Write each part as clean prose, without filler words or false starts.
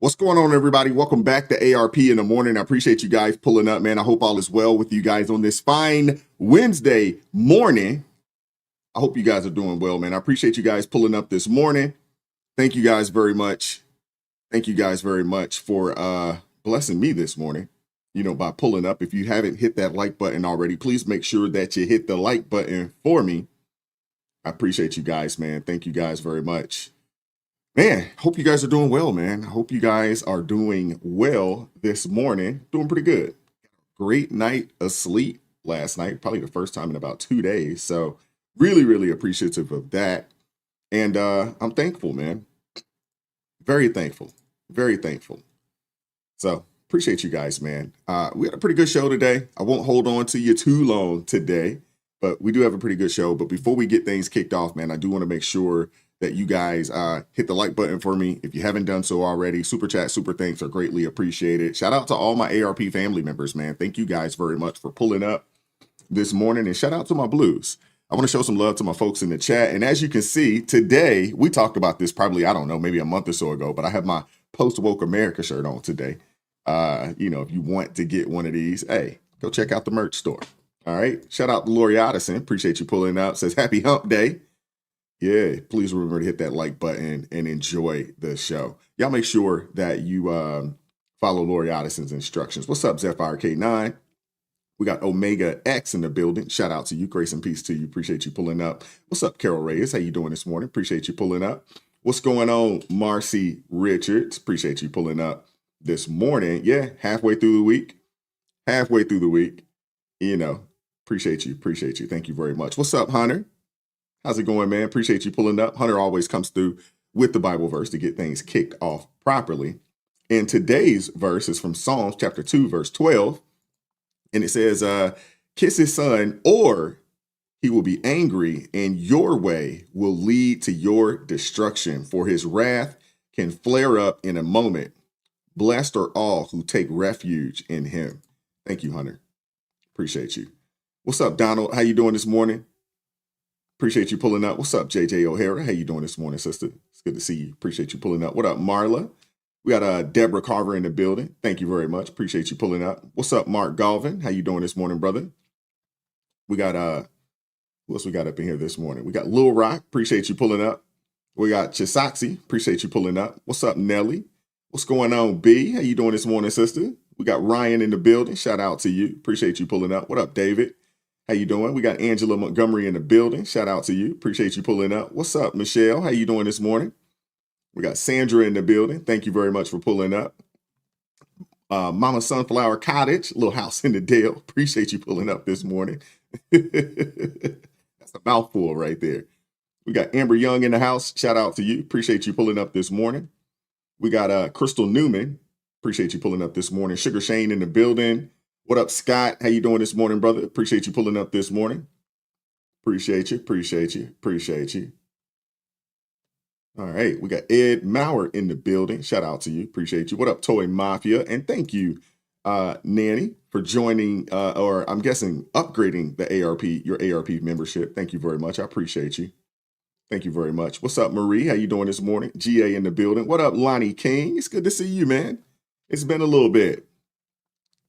What's going on, everybody? Welcome back to ARP in the morning. I appreciate you guys pulling up, man. I hope all is well with you guys on this fine Wednesday morning. I hope you guys are doing well, man. I appreciate you guys pulling up this morning. Thank you guys very much. Thank you guys very much for blessing me this morning, by pulling up. If you haven't hit that like button already, please make sure that you hit the like button for me. I appreciate you guys, man. Thank you guys very much. Man, hope you guys are doing well, man. I hope you guys are doing well this morning. Doing pretty good. Great night of sleep last night, probably the first time in about 2 days. So really, really appreciative of that. And I'm thankful, man. Very thankful. Very thankful. So appreciate you guys, man. We had a pretty good show today. I won't hold on to you too long today, but we do have a pretty good show. But before we get things kicked off, man, I do want to make sure that you guys hit the like button for me. If you haven't done so already, super chat, super thanks are greatly appreciated. Shout out to all my ARP family members, man. Thank you guys very much for pulling up this morning. And shout out to my Blues. I want to show some love to my folks in the chat. And as you can see, today, we talked about this probably, I don't know, maybe a month or so ago, but I have my Post-Woke America shirt on today. If you want to get one of these, hey, go check out the merch store. All right. Shout out to Lori Otteson. Appreciate you pulling up. Says happy hump day. Yeah, please remember to hit that like button and enjoy the show. Y'all make sure that you follow Lori Ottison's instructions. What's up, Zephyr K9? We got Omega X in the building. Shout out to you. Grace and peace to you. Appreciate you pulling up. What's up, Carol Reyes? How you doing this morning? Appreciate you pulling up. What's going on, Marcy Richards? Appreciate you pulling up this morning. Yeah, halfway through the week. Halfway through the week. Appreciate you. Appreciate you. Thank you very much. What's up, Hunter? How's it going, man? Appreciate you pulling up. Hunter always comes through with the Bible verse to get things kicked off properly. And today's verse is from Psalms chapter 2, verse 12. And it says, kiss his son, or he will be angry, and your way will lead to your destruction, for his wrath can flare up in a moment. Blessed are all who take refuge in him. Thank you, Hunter. Appreciate you. What's up, Donald? How you doing this morning? Appreciate you pulling up. What's up, JJ O'Hara? How you doing this morning, sister? It's good to see you. Appreciate you pulling up. What up, Marla? We got Deborah Carver in the building. Thank you very much. Appreciate you pulling up. What's up, Mark Galvin? How you doing this morning, brother? We got who else we got up in here this morning? We got Lil Rock. Appreciate you pulling up. We got Chisaxi. Appreciate you pulling up. What's up, Nelly? What's going on, B? How you doing this morning, sister? We got Ryan in the building. Shout out to you. Appreciate you pulling up. What up, David? How you doing? We got Angela Montgomery in the building. Shout out to you. Appreciate you pulling up. What's up, Michelle? How you doing this morning? We got Sandra in the building. Thank you very much for pulling up. Mama Sunflower Cottage, little house in the Dale. Appreciate you pulling up this morning. That's a mouthful right there. We got Amber Young in the house. Shout out to you. Appreciate you pulling up this morning. We got Crystal Newman. Appreciate you pulling up this morning. Sugar Shane in the building. What up, Scott? How you doing this morning, brother? Appreciate you pulling up this morning. Appreciate you. Appreciate you. Appreciate you. All right. We got Ed Maurer in the building. Shout out to you. Appreciate you. What up, Toy Mafia? And thank you, Nanny, for joining, or I'm guessing upgrading the ARP, your ARP membership. Thank you very much. I appreciate you. Thank you very much. What's up, Marie? How you doing this morning? GA in the building. What up, Lonnie King? It's good to see you, man. It's been a little bit.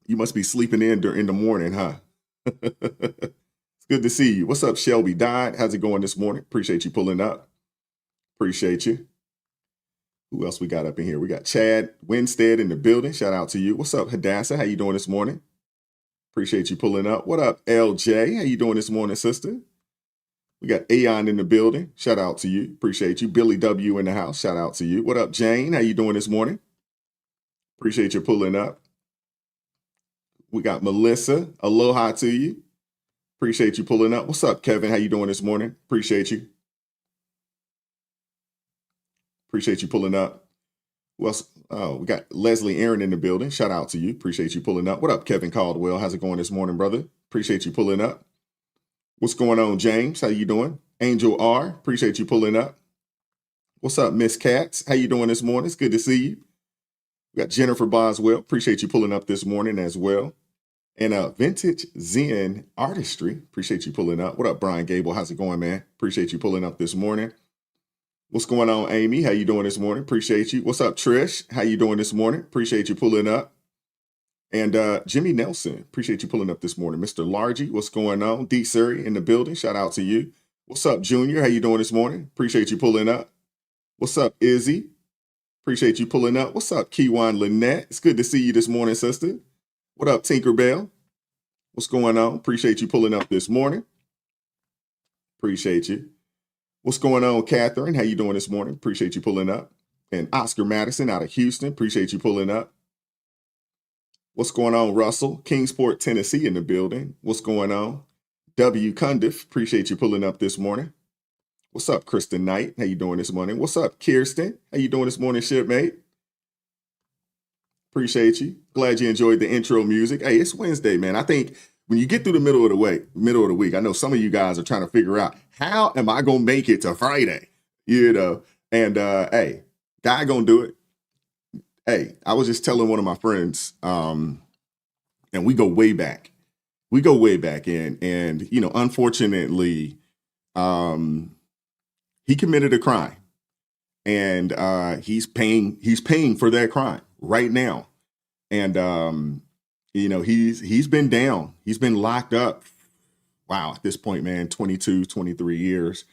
You must be sleeping in during the morning, huh? It's good to see you. What's up, Shelby Dodd? How's it going this morning? Appreciate you pulling up. Appreciate you. Who else we got up in here? We got Chad Winstead in the building. Shout out to you. What's up, Hadassah? How you doing this morning? Appreciate you pulling up. What up, LJ? How you doing this morning, sister? We got Aon in the building. Shout out to you. Appreciate you. Billy W in the house. Shout out to you. What up, Jane? How you doing this morning? Appreciate you pulling up. We got Melissa. Aloha to you. Appreciate you pulling up. What's up, Kevin? How you doing this morning? Appreciate you. Appreciate you pulling up. Well, we got Leslie Aaron in the building. Shout out to you. Appreciate you pulling up. What up, Kevin Caldwell? How's it going this morning, brother? Appreciate you pulling up. What's going on, James? How you doing? Angel R. Appreciate you pulling up. What's up, Miss Katz? How you doing this morning? It's good to see you. We got Jennifer Boswell. Appreciate you pulling up this morning as well. And Vintage Zen Artistry. Appreciate you pulling up. What up, Brian Gable? How's it going, man? Appreciate you pulling up this morning. What's going on, Amy? How you doing this morning? Appreciate you. What's up, Trish? How you doing this morning? Appreciate you pulling up. And Jimmy Nelson, appreciate you pulling up this morning. Mr. Largy, what's going on? D. Surrey in the building. Shout out to you. What's up, Junior? How you doing this morning? Appreciate you pulling up. What's up, Izzy? Appreciate you pulling up. What's up, Kiwan Lynette? It's good to see you this morning, sister. What up, Tinkerbell? What's going on? Appreciate you pulling up this morning. Appreciate you. What's going on, Catherine? How you doing this morning? Appreciate you pulling up. And Oscar Madison out of Houston. Appreciate you pulling up. What's going on, Russell? Kingsport, Tennessee in the building. What's going on? W. Cundiff, appreciate you pulling up this morning. What's up, Kristen Knight? How you doing this morning? What's up, Kirsten? How you doing this morning, shipmate? Appreciate you. Glad you enjoyed the intro music. Hey, it's Wednesday, man. I think when you get through the middle of the week, I know some of you guys are trying to figure out, how am I going to make it to Friday? You know, and hey, God gonna do it. Hey, I was just telling one of my friends, and we go way back. We go way back and you know, unfortunately, he committed a crime, and he's paying for that crime right now. And you know, he's been down. He's been locked up. Wow, at this point, man, 22, 23 years.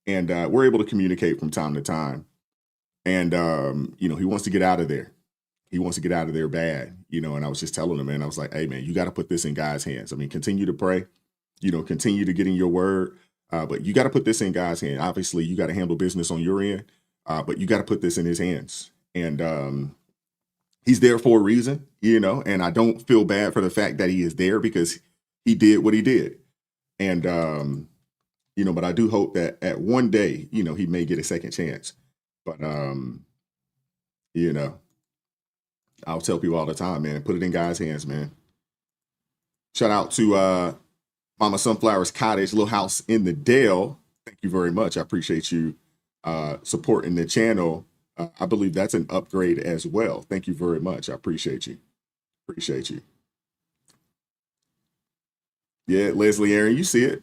And we're able to communicate from time to time. And you know, he wants to get out of there. He wants to get out of there bad, you know. And I was just telling him, man, I was like, hey, man, you got to put this in God's hands. I mean, continue to pray, you know, continue to get in your word. But you got to put this in God's hand. Obviously, you got to handle business on your end, but you got to put this in his hands. And he's there for a reason, you know, and I don't feel bad for the fact that he is there because he did what he did. And, you know, but I do hope that at one day, you know, he may get a second chance. But, you know, I'll tell people all the time, man, put it in God's hands, man. Shout out to Mama Sunflower's Cottage, little house in the Dale. Thank you very much. I appreciate you supporting the channel. I believe that's an upgrade as well. Thank you very much. I appreciate you. Appreciate you. Yeah, Leslie Aaron, you see it.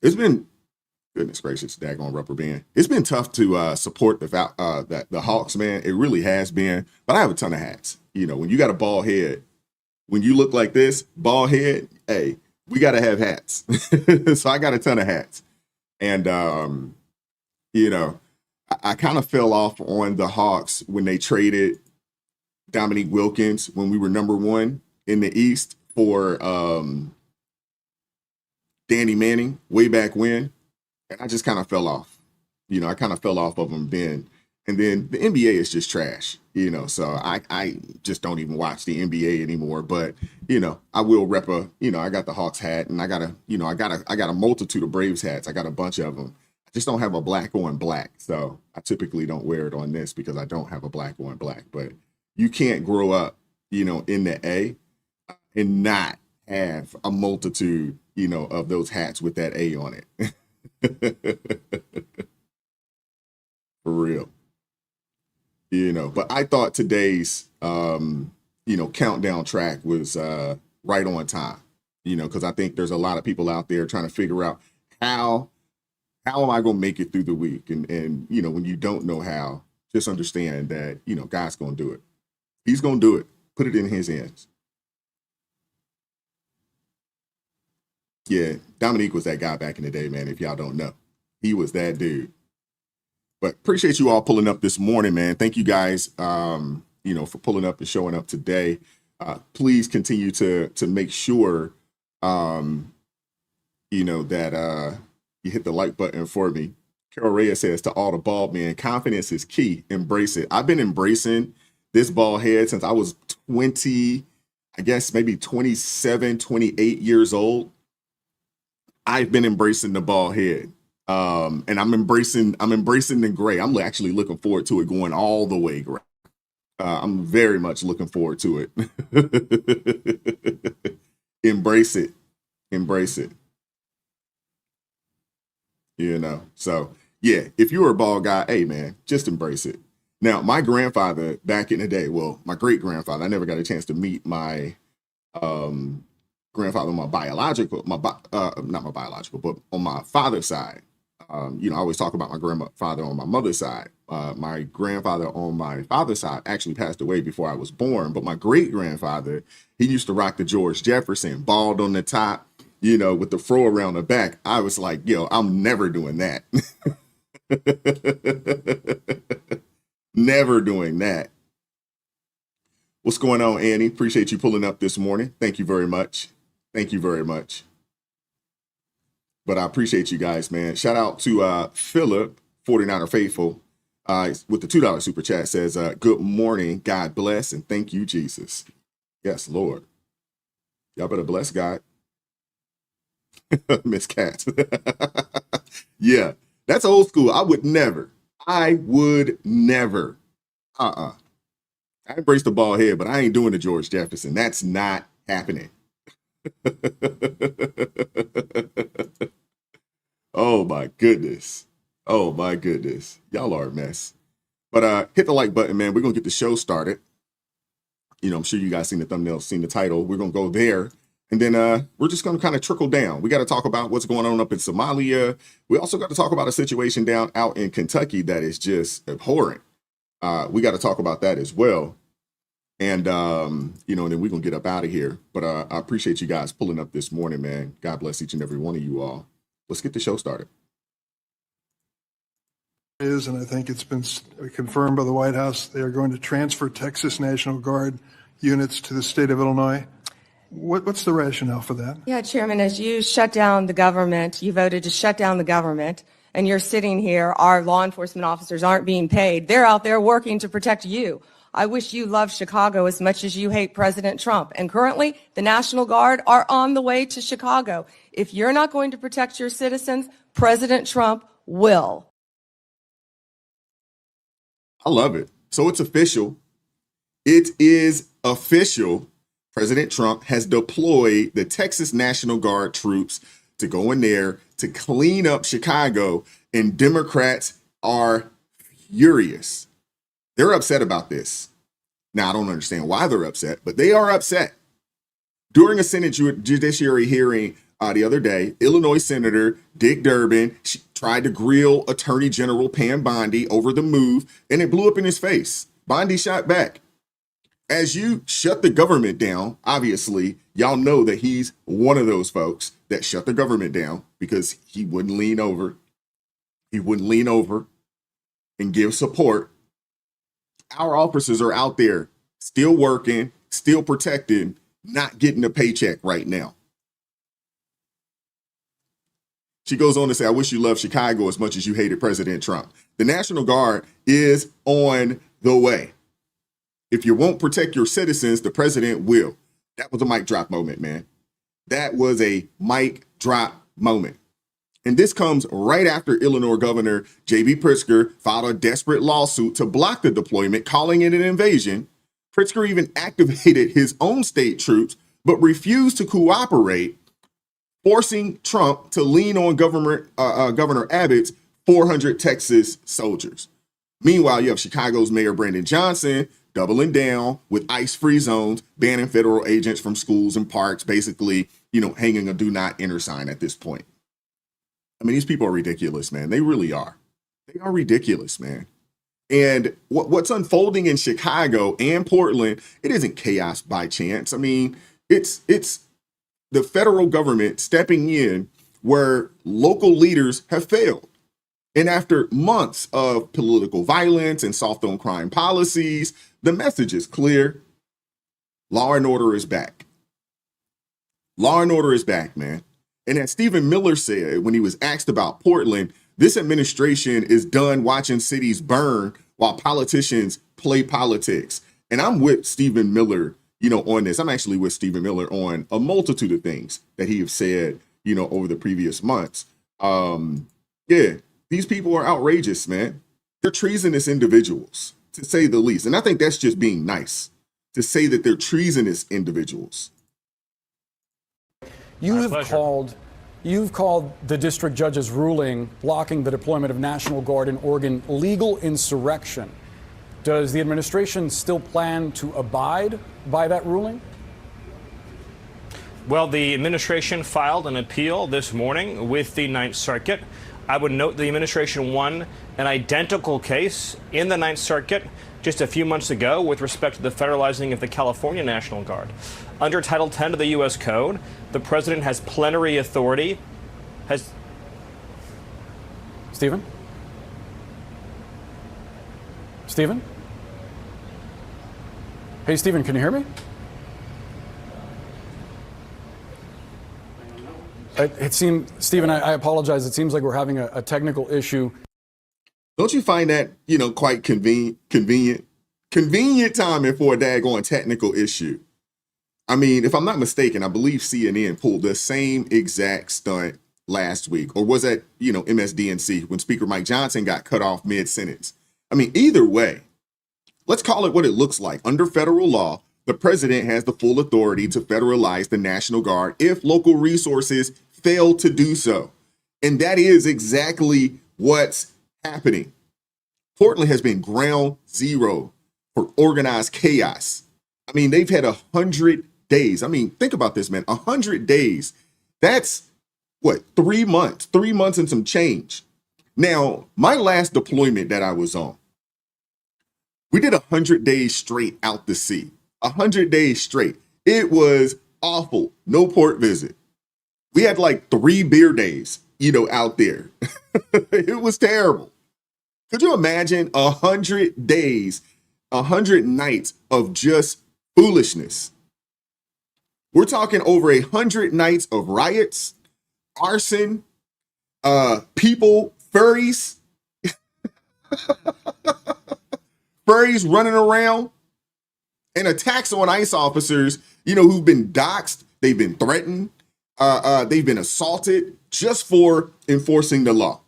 It's been, goodness gracious, daggone rubber band. It's been tough to support the Hawks, man. It really has been. But I have a ton of hats. You know, when you got a bald head, when you look like this, bald head, hey, we got to have hats. So I got a ton of hats. And, you know, I kind of fell off on the Hawks when they traded Dominique Wilkins when we were #1 in the East for Danny Manning way back when. And I just kind of fell off. You know, I kind of fell off of them then. And then the NBA is just trash, you know, so I just don't even watch the NBA anymore. But, you know, I will rep you know, I got the Hawks hat, and I got a multitude of Braves hats. I got a bunch of them. I just don't have a black on black. So I typically don't wear it on this because I don't have a black on black. But you can't grow up, you know, in the A and not have a multitude, you know, of those hats with that A on it. For real. You know, but I thought today's, you know, countdown track was right on time, you know, because I think there's a lot of people out there trying to figure out how am I going to make it through the week? And, you know, when you don't know how, just understand that, you know, God's going to do it. He's going to do it. Put it in his hands. Yeah, Dominique was that guy back in the day, man, if y'all don't know. He was that dude. But appreciate you all pulling up this morning, man. Thank you guys, you know, for pulling up and showing up today. Please continue to make sure, you know, that you hit the like button for me. Carol Reyes says, to all the bald men, confidence is key. Embrace it. I've been embracing this bald head since I was 20, I guess maybe 27, 28 years old. I've been embracing the bald head. And I'm embracing the gray. I'm actually looking forward to it going all the way gray. I'm very much looking forward to it. Embrace it. Embrace it. You know, so yeah, if you're a bald guy, hey man, just embrace it. Now, my grandfather back in the day, well, my great grandfather, I never got a chance to meet my grandfather, not my biological, but on my father's side. I always talk about my grandfather on my mother's side. My grandfather on my father's side actually passed away before I was born, but my great grandfather, he used to rock the George Jefferson, bald on the top, with the fro around the back. I was like, I'm never doing that. Never doing that. What's going on, Annie? Appreciate you pulling up this morning. Thank you very much. Thank you very much. But I appreciate you guys, man. Shout out to Philip, 49er Faithful, with the $2 super chat, says, good morning, God bless, and thank you, Jesus. Yes, Lord. Y'all better bless God. Miss Cat. Yeah, that's old school. I would never. I embrace the bald head, but I ain't doing the George Jefferson. That's not happening. Oh my goodness. Oh my goodness. Y'all are a mess. But hit the like button, man. We're gonna get the show started. I'm sure you guys seen the thumbnail, seen the title. We're gonna go there. And then we're just gonna kind of trickle down. We got to talk about what's going on up in Somalia. We also got to talk about a situation down out in Kentucky that is just abhorrent. We got to talk about that as well. And, and then we're going to get up out of here. But I appreciate you guys pulling up this morning, man. God bless each and every one of you all. Let's get the show started. And I think it's been confirmed by the White House, they are going to transfer Texas National Guard units to the state of Illinois. What's the rationale for that? Yeah, Chairman, as you shut down the government, you voted to shut down the government, and you're sitting here, our law enforcement officers aren't being paid. They're out there working to protect you. I wish you loved Chicago as much as you hate President Trump. And currently, the National Guard are on the way to Chicago. If you're not going to protect your citizens, President Trump will. I love it. So it's official. It is official. President Trump has deployed the Texas National Guard troops to go in there to clean up Chicago, and Democrats are furious. They're upset about this. Now, I don't understand why they're upset, but they are upset. During a Senate Judiciary hearing the other day, Illinois Senator Dick Durbin tried to grill Attorney General Pam Bondi over the move, and it blew up in his face. Bondi shot back. As you shut the government down, obviously, y'all know that he's one of those folks that shut the government down because he wouldn't lean over. He wouldn't lean over and give support. Our officers are out there still working, still protecting, not getting a paycheck right now. She goes on to say, I wish you loved Chicago as much as you hated President Trump. The National Guard is on the way. If you won't protect your citizens, the president will. That was a mic drop moment, man. That was a mic drop moment. And this comes right after Illinois Governor J.B. Pritzker filed a desperate lawsuit to block the deployment, calling it an invasion. Pritzker even activated his own state troops, but refused to cooperate, forcing Trump to lean on Governor Abbott's 400 Texas soldiers. Meanwhile, you have Chicago's Mayor Brandon Johnson doubling down with ice-free zones, banning federal agents from schools and parks, basically, hanging a do not enter sign at this point. I mean, these people are ridiculous, man. They really are. They are ridiculous, man. And what's unfolding in Chicago and Portland, it isn't chaos by chance. I mean, it's the federal government stepping in where local leaders have failed. And after months of political violence and soft on crime policies, the message is clear. Law and order is back. Law and order is back, man. And as Stephen Miller said when he was asked about Portland, this administration is done watching cities burn while politicians play politics. And I'm with Stephen Miller, on this. I'm actually with Stephen Miller on a multitude of things that he has said, over the previous months. These people are outrageous, man. They're treasonous individuals, to say the least. And I think that's just being nice, to say that they're treasonous individuals. You've called the district judge's ruling blocking the deployment of National Guard in Oregon legal insurrection. Does the administration still plan to abide by that ruling? Well, the administration filed an appeal this morning with the Ninth Circuit. I would note the administration won an identical case in the Ninth Circuit just a few months ago with respect to the federalizing of the California National Guard. Under Title 10 of the U.S. Code, the president has plenary authority. Stephen? Stephen? Hey, Stephen, can you hear me? It seemed, Stephen, I apologize. It seems like we're having a technical issue. Don't you find that, quite convenient timing for a daggone technical issue? I mean, if I'm not mistaken, I believe CNN pulled the same exact stunt last week, or was that, MSDNC, when Speaker Mike Johnson got cut off mid-sentence. I mean, either way, let's call it what it looks like. Under federal law, the president has the full authority to federalize the National Guard if local resources fail to do so. And that is exactly what's happening. Portland has been ground zero for organized chaos. I mean, they've had 100 days. I mean, think about this, man. 100 days. That's what, 3 months, 3 months and some change. Now, my last deployment that I was on, we did 100 days straight out to sea. 100 days straight. It was awful. No port visit. We had like 3 beer days, out there. It was terrible. Could you imagine 100 days, 100 nights of just foolishness? We're talking over 100 nights of riots, arson, people, furries, furries running around, and attacks on ICE officers, who've been doxxed, they've been threatened, they've been assaulted just for enforcing the law.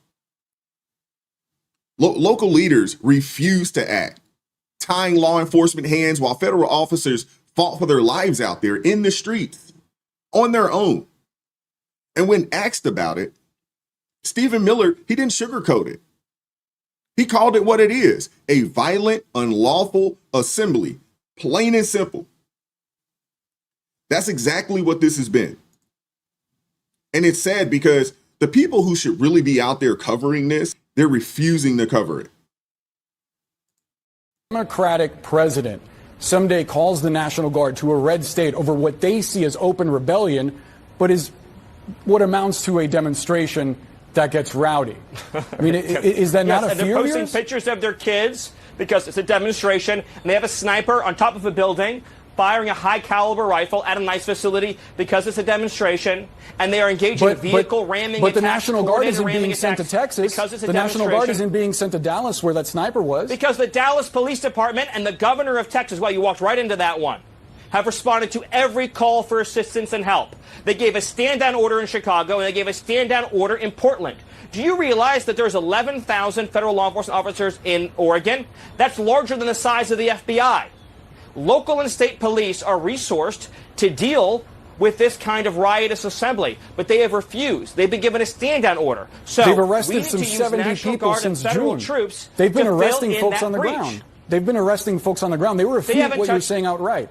Local leaders refuse to act, tying law enforcement hands while federal officers fought for their lives out there in the streets on their own. And when asked about it, Stephen Miller, he didn't sugarcoat it. He called it what it is, a violent, unlawful assembly, plain and simple. That's exactly what this has been. And it's sad because the people who should really be out there covering this, they're refusing to cover it. Democratic president someday calls the National Guard to a red state over what they see as open rebellion, but is what amounts to a demonstration that gets rowdy. I mean, is that not a fear? They're of posting yours? pictures of their kids because it's a demonstration, and they have a sniper on top of a building firing a high-caliber rifle at a nice facility because it's a demonstration, and they are engaging in vehicle ramming. But the National Guard isn't being sent to Texas. Because it's a the National Guard demonstration. isn't being sent to Dallas, where that sniper was. Because the Dallas Police Department and the governor of Texas, well, you walked right into that one, have responded to every call for assistance and help. They gave a stand-down order in Chicago, and they gave a stand-down order in Portland. Do you realize that there's 11,000 federal law enforcement officers in Oregon? That's larger than the size of the FBI. Local and state police are resourced to deal with this kind of riotous assembly, but they have refused. They've been given a stand-down order. So they've arrested we need some to use 70 National people Guard and since federal June. Troops They've been to arresting fill in folks that on the breach. ground. They've been arresting folks on the ground. They refute what you're saying outright.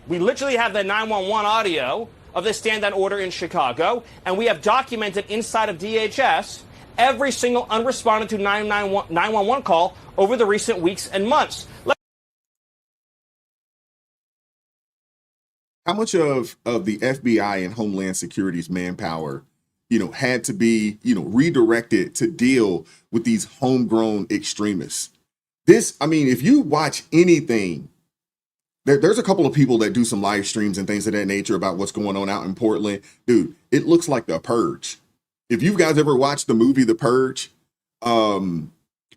We literally have the 911 audio of the stand-down order in Chicago, and we have documented inside of DHS every single unresponded to 911 call over the recent weeks and months. How much of the FBI and Homeland Security's manpower, had to be, redirected to deal with these homegrown extremists? If you watch anything, there's a couple of people that do some live streams and things of that nature about what's going on out in Portland. Dude, it looks like The Purge. If you guys ever watched the movie The Purge,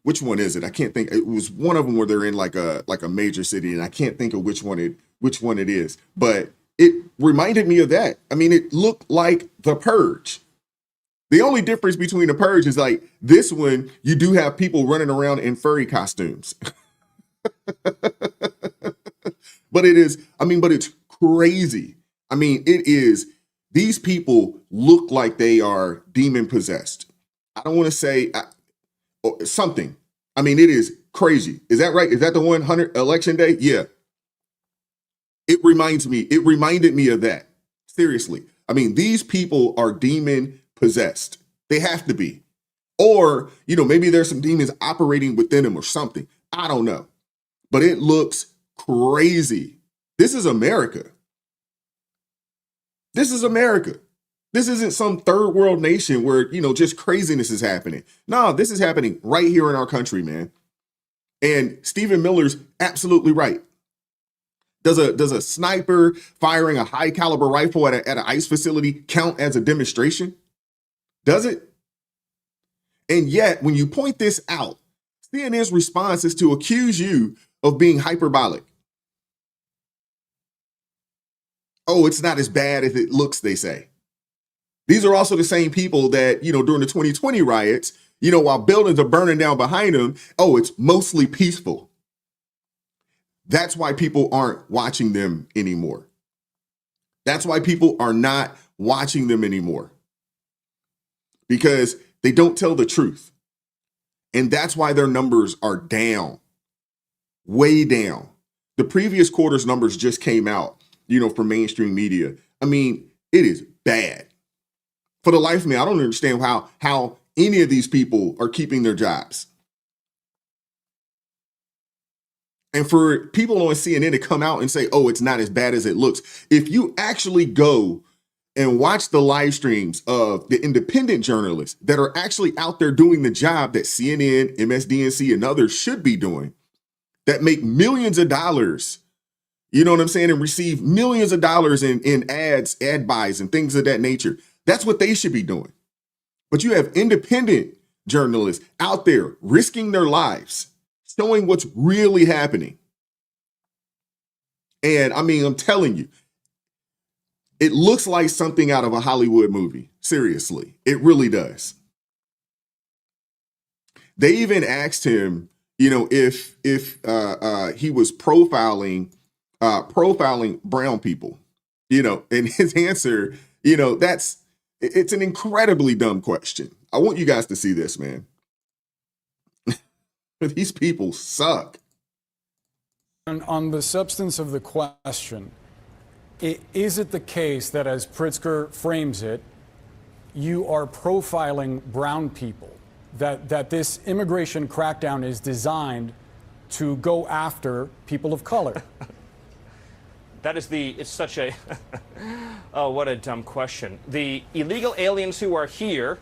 which one is it? I can't think. It was one of them where they're in like a major city, and I can't think of which one it is. But it reminded me of that. I mean, it looked like The Purge. The only difference between The Purge is like this one, you do have people running around in furry costumes. But it's crazy. It is, these people look like they are demon possessed. I don't want to say something. It is crazy. Is that right? Is that the 100 election day? Yeah. It reminded me of that. Seriously. These people are demon possessed. They have to be. Or, maybe there's some demons operating within them or something. I don't know. But it looks crazy. This is America. This is America. This isn't some third world nation where, just craziness is happening. No, this is happening right here in our country, man. And Stephen Miller's absolutely right. Does a sniper firing a high caliber rifle at an ICE facility count as a demonstration? Does it? And yet, when you point this out, CNN's response is to accuse you of being hyperbolic. Oh, it's not as bad as it looks, they say. These are also the same people that, during the 2020 riots, while buildings are burning down behind them, oh, it's mostly peaceful. That's why people aren't watching them anymore. That's why people are not watching them anymore. Because they don't tell the truth. And that's why their numbers are down, way down. The previous quarter's numbers just came out, from mainstream media. I mean, it is bad. For the life of me, I don't understand how any of these people are keeping their jobs. And for people on CNN to come out and say, oh, it's not as bad as it looks. If you actually go and watch the live streams of the independent journalists that are actually out there doing the job that CNN, MSDNC, and others should be doing, that make millions of dollars, you know what I'm saying, and receive millions of dollars in ads, ad buys, and things of that nature. That's what they should be doing. But you have independent journalists out there risking their lives, showing what's really happening. And I mean, I'm telling you, it looks like something out of a Hollywood movie. Seriously, it really does. They even asked him, if he was profiling brown people, and his answer, it's an incredibly dumb question. I want you guys to see this, man. These people suck. And on the substance of the question, is it the case that, as Pritzker frames it, you are profiling brown people, that this immigration crackdown is designed to go after people of color? It's such a, oh, what a dumb question. The illegal aliens who are here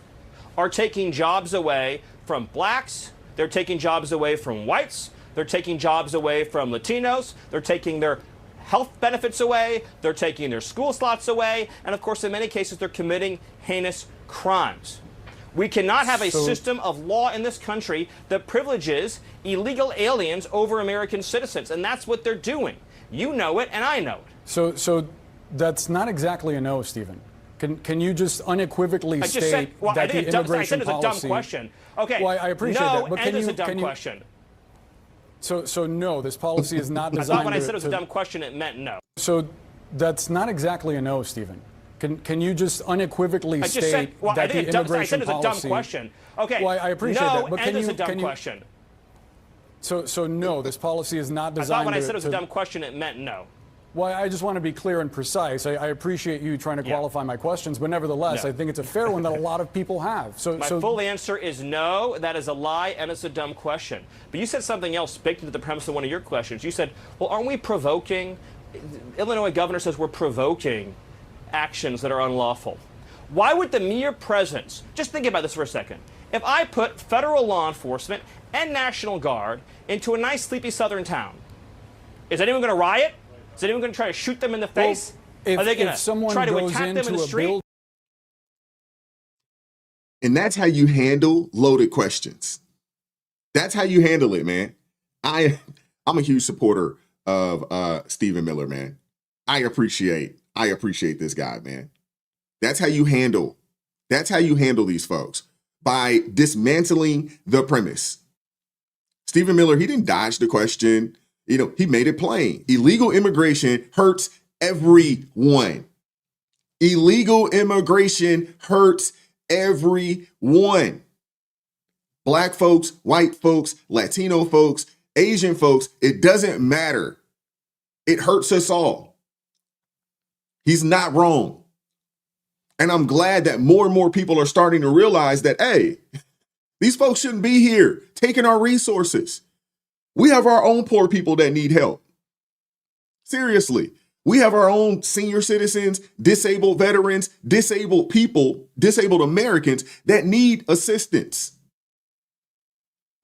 are taking jobs away from blacks, they're taking jobs away from whites, they're taking jobs away from Latinos, they're taking their health benefits away, they're taking their school slots away, and of course, in many cases, they're committing heinous crimes. We cannot have a system of law in this country that privileges illegal aliens over American citizens, and that's what they're doing. You know it, and I know it. So that's not exactly a no, Stephen. Can you just unequivocally state that the immigration policy? I said it's a dumb question. Okay. Well, I appreciate that, but it's a dumb question. So no, this policy is not designed. I thought when I said it was a dumb question, it meant no. So that's not exactly a no, Stephen. Can you just unequivocally state that the immigration policy? I said it's a dumb question. Okay. Well, I appreciate that, but it's a dumb question. So no, this policy is not designed. I thought when I said it was a dumb question, it meant no. Well, I just want to be clear and precise. I appreciate you trying to qualify my questions, but nevertheless, I think it's a fair one that a lot of people have. My full answer is no, that is a lie, and it's a dumb question. But you said something else baked into the premise of one of your questions. You said, well, aren't we provoking? Illinois governor says we're provoking actions that are unlawful. Why would the mere presence, just think about this for a second, if I put federal law enforcement and National Guard into a nice, sleepy southern town, is anyone going to riot? Is anyone going to try to shoot them in the face? Well, are they going to try to attack them in the street? And that's how you handle loaded questions. That's how you handle it, man. I'm a huge supporter of Stephen Miller, man. I appreciate this guy, man. That's how you handle these folks, by dismantling the premise. Stephen Miller, he didn't dodge the question. He made it plain. Illegal immigration hurts everyone. Illegal immigration hurts everyone. Black folks, white folks, Latino folks, Asian folks, it doesn't matter. It hurts us all. He's not wrong. And I'm glad that more and more people are starting to realize that, hey, these folks shouldn't be here taking our resources. We have our own poor people that need help. Seriously, we have our own senior citizens, disabled veterans, disabled people, disabled Americans that need assistance.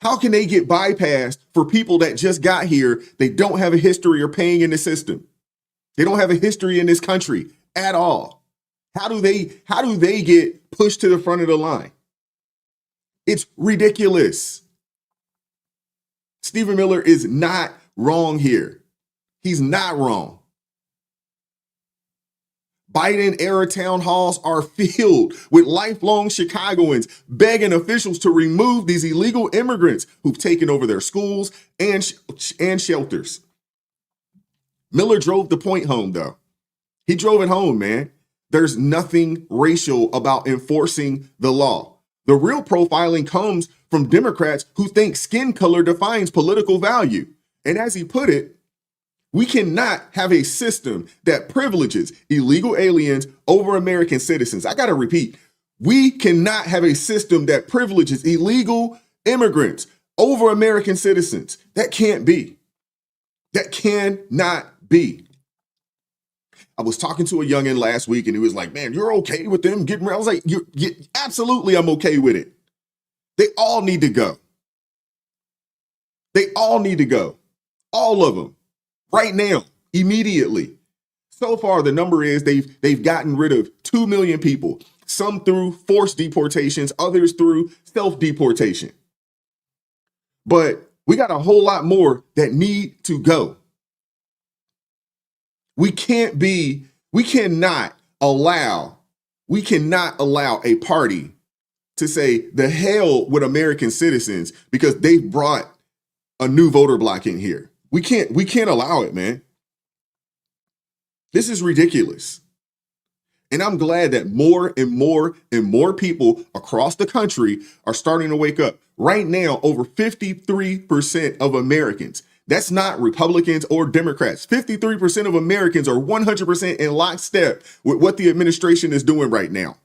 How can they get bypassed for people that just got here? They don't have a history of paying in the system. They don't have a history in this country at all. How do they get pushed to the front of the line? It's ridiculous. Stephen Miller is not wrong here. He's not wrong. Biden era town halls are filled with lifelong Chicagoans begging officials to remove these illegal immigrants who've taken over their schools and shelters. Miller drove the point home, though. He drove it home, man. There's nothing racial about enforcing the law. The real profiling comes from Democrats who think skin color defines political value. And as he put it, we cannot have a system that privileges illegal aliens over American citizens. I got to repeat, we cannot have a system that privileges illegal immigrants over American citizens. That can't be. That cannot be. I was talking to a youngin' last week and he was like, man, you're okay with them getting rid? I was like, absolutely, I'm okay with it. They all need to go. They all need to go. All of them. Right now, immediately. So far, the number is they've gotten rid of 2 million people, some through forced deportations, others through self-deportation. But we got a whole lot more that need to go. We cannot allow a party to say the hell with American citizens because they brought a new voter block in here. We can't allow it, man. This is ridiculous. And I'm glad that more and more and more people across the country are starting to wake up. Right now, over 53% of Americans, that's not Republicans or Democrats, 53% of Americans are 100% in lockstep with what the administration is doing right now.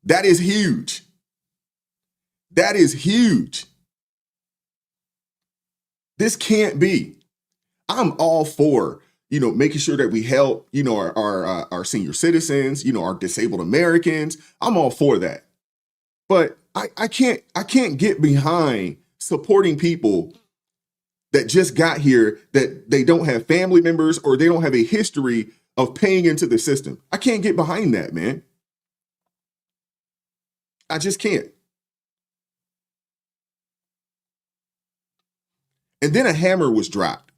That is huge. That is huge. This can't be. I'm all for, making sure that we help, our senior citizens, our disabled Americans. I'm all for that. But I can't get behind supporting people that just got here, that they don't have family members or they don't have a history of paying into the system. I can't get behind that, man. I just can't. And then a hammer was dropped.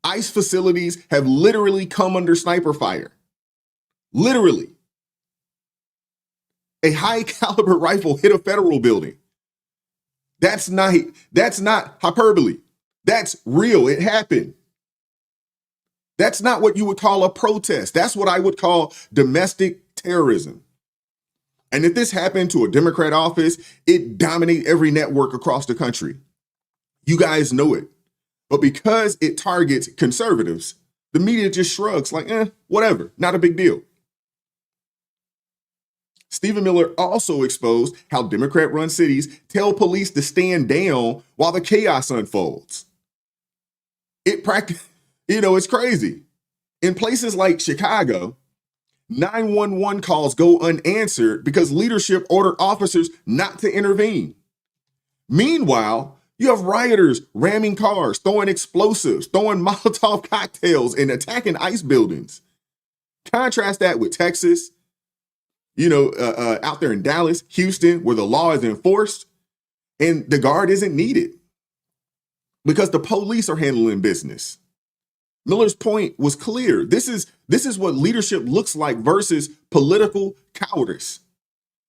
ICE facilities have literally come under sniper fire. Literally. A high caliber rifle hit a federal building. That's not hyperbole. That's real. It happened. That's not what you would call a protest. That's what I would call domestic terrorism. And if this happened to a Democrat office, it dominates every network across the country. You guys know it. But because it targets conservatives, the media just shrugs like, whatever, not a big deal. Stephen Miller also exposed how Democrat-run cities tell police to stand down while the chaos unfolds. It's crazy. In places like Chicago, 911 calls go unanswered because leadership ordered officers not to intervene. Meanwhile, you have rioters ramming cars, throwing explosives, throwing Molotov cocktails, and attacking ICE buildings. Contrast that with Texas, out there in Dallas, Houston, where the law is enforced and the guard isn't needed because the police are handling business. Miller's point was clear. This is what leadership looks like versus political cowardice.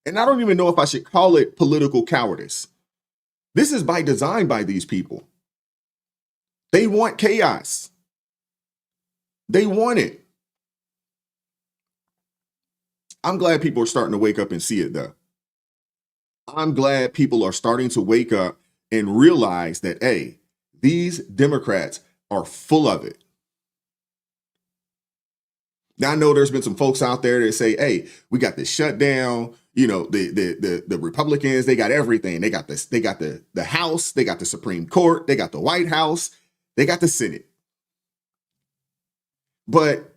And I don't even know if I should call it political cowardice. This is by design by these people. They want chaos. They want it. I'm glad people are starting to wake up and see it, though. I'm glad people are starting to wake up and realize that, hey, these Democrats are full of it. Now I know there's been some folks out there that say, hey, we got this shutdown. You know, the Republicans, they got everything. They got this, they got the House, they got the Supreme Court, they got the White House, they got the Senate. But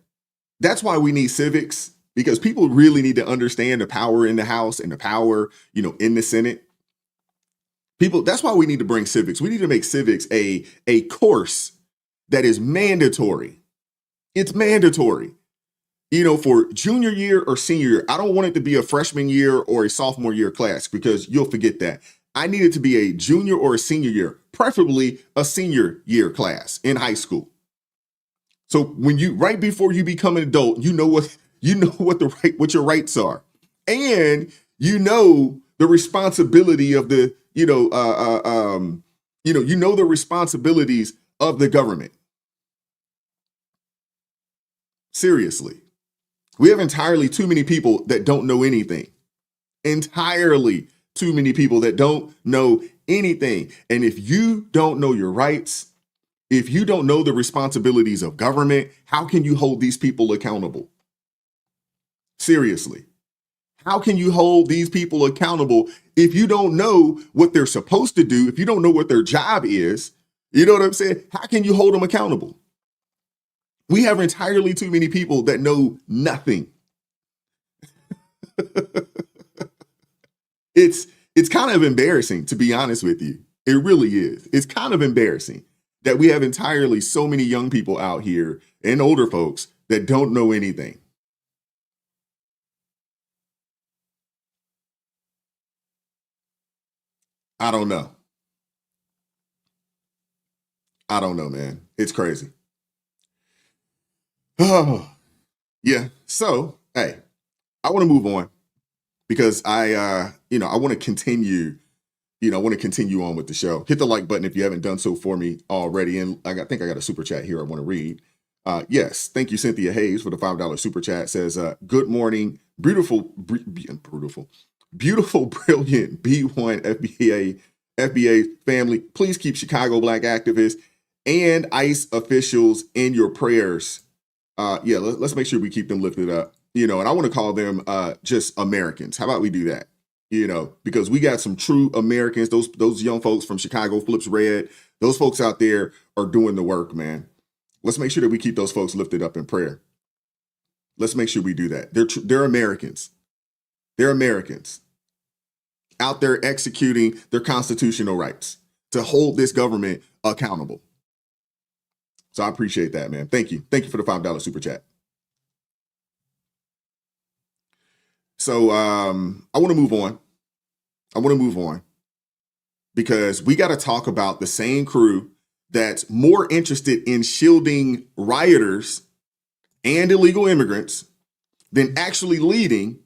that's why we need civics, because people really need to understand the power in the House and the power, you know, in the Senate. People, that's why we need to bring civics. We need to make civics a course that is mandatory. It's mandatory, you know, for junior year or senior year. I don't want it to be a freshman year or a sophomore year class, because you'll forget that. I need it to be a junior or a senior year, preferably a senior year class in high school. So when you, right before you become an adult, you know what your rights are, and you know the responsibility of the, you know the responsibilities of the government. Seriously, we have entirely too many people that don't know anything. Entirely too many people that don't know anything. And if you don't know your rights, if you don't know the responsibilities of government, how can you hold these people accountable? Seriously, how can you hold these people accountable if you don't know what they're supposed to do, if you don't know what their job is? You know what I'm saying? How can you hold them accountable? We have entirely too many people that know nothing. It's kind of embarrassing, to be honest with you. It really is. It's kind of embarrassing that we have entirely so many young people out here and older folks that don't know anything. I don't know. I don't know, man. It's crazy. Oh, yeah. So, hey, I want to move on, because I want to continue, on with the show. Hit the like button if you haven't done so for me already. And I think I got a super chat here I want to read. Yes. Thank you, Cynthia Hayes, for the $5 super chat. Says, good morning, beautiful, brilliant B1 FBA family. Please keep Chicago Black activists and ICE officials in your prayers. Let's make sure we keep them lifted up, and I want to call them just Americans. How about we do that? Because we got some true Americans, those young folks from Chicago Flips Red, those folks out there are doing the work, man. Let's make sure that we keep those folks lifted up in prayer. Let's make sure we do that. They're Americans. They're Americans out there executing their constitutional rights to hold this government accountable. So I appreciate that, man. Thank you. Thank you for the $5 super chat. So I want to move on. Because we got to talk about the same crew that's more interested in shielding rioters and illegal immigrants than actually leading.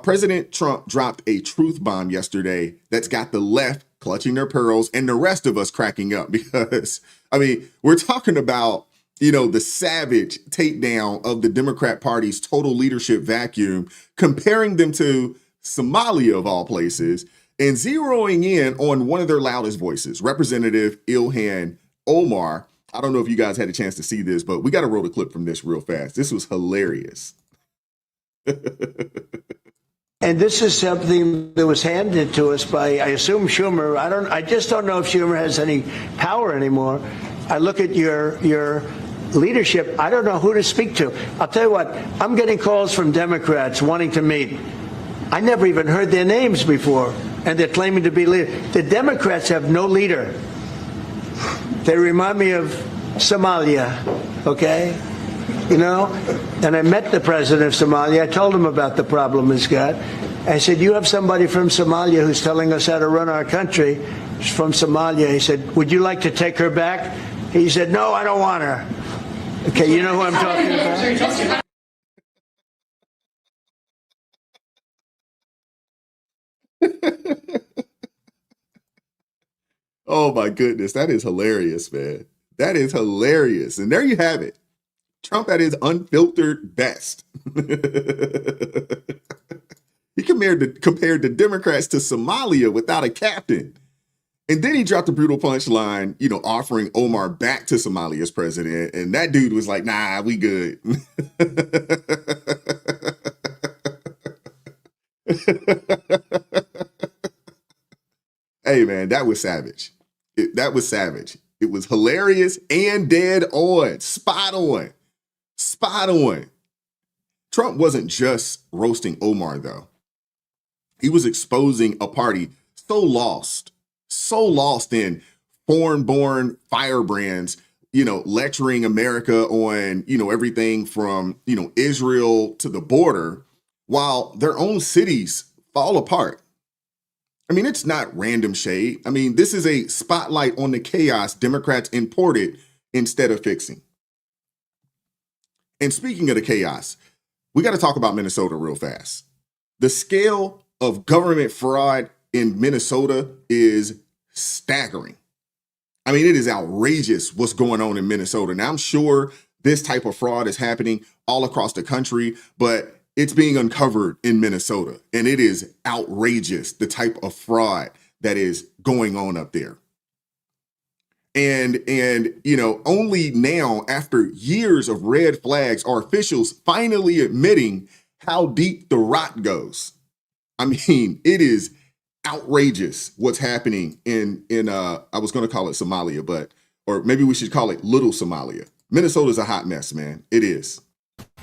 President Trump dropped a truth bomb yesterday that's got the left clutching their pearls and the rest of us cracking up, because, we're talking about, the savage takedown of the Democrat Party's total leadership vacuum, comparing them to Somalia, of all places, and zeroing in on one of their loudest voices, Representative Ilhan Omar. I don't know if you guys had a chance to see this, but we got to roll the clip from this real fast. This was hilarious. And this is something that was handed to us by, I assume, Schumer. I just don't know if Schumer has any power anymore. I look at your leadership. I don't know who to speak to. I'll tell you what, I'm getting calls from Democrats wanting to meet. I never even heard their names before, and they're claiming to be leaders. The Democrats have no leader. They remind me of Somalia, okay? And I met the president of Somalia. I told him about the problem he's got. I said, you have somebody from Somalia who's telling us how to run our country. She's from Somalia. He said, would you like to take her back? He said, no, I don't want her. Okay, you know who I'm talking about? Oh my goodness, that is hilarious, man. That is hilarious. And there you have it. Trump at his unfiltered best. He compared the Democrats to Somalia without a captain. And then he dropped the brutal punchline, offering Omar back to Somalia's president. And that dude was like, nah, we good. Hey, man, that was savage. That was savage. It was hilarious and dead on. Spot on. Spot on. Trump wasn't just roasting Omar, though. He was exposing a party so lost in foreign-born firebrands, lecturing America on, everything from, Israel to the border, while their own cities fall apart. I mean, it's not random shade. I mean, this is a spotlight on the chaos Democrats imported instead of fixing. And speaking of the chaos, we got to talk about Minnesota real fast. The scale of government fraud in Minnesota is staggering. I mean, it is outrageous what's going on in Minnesota. Now, I'm sure this type of fraud is happening all across the country, but it's being uncovered in Minnesota, and it is outrageous, the type of fraud that is going on up there. And only now, after years of red flags, are officials finally admitting how deep the rot goes. I mean, it is outrageous what's happening in I was going to call it Somalia, or maybe we should call it Little Somalia. Minnesota's a hot mess, man. It is.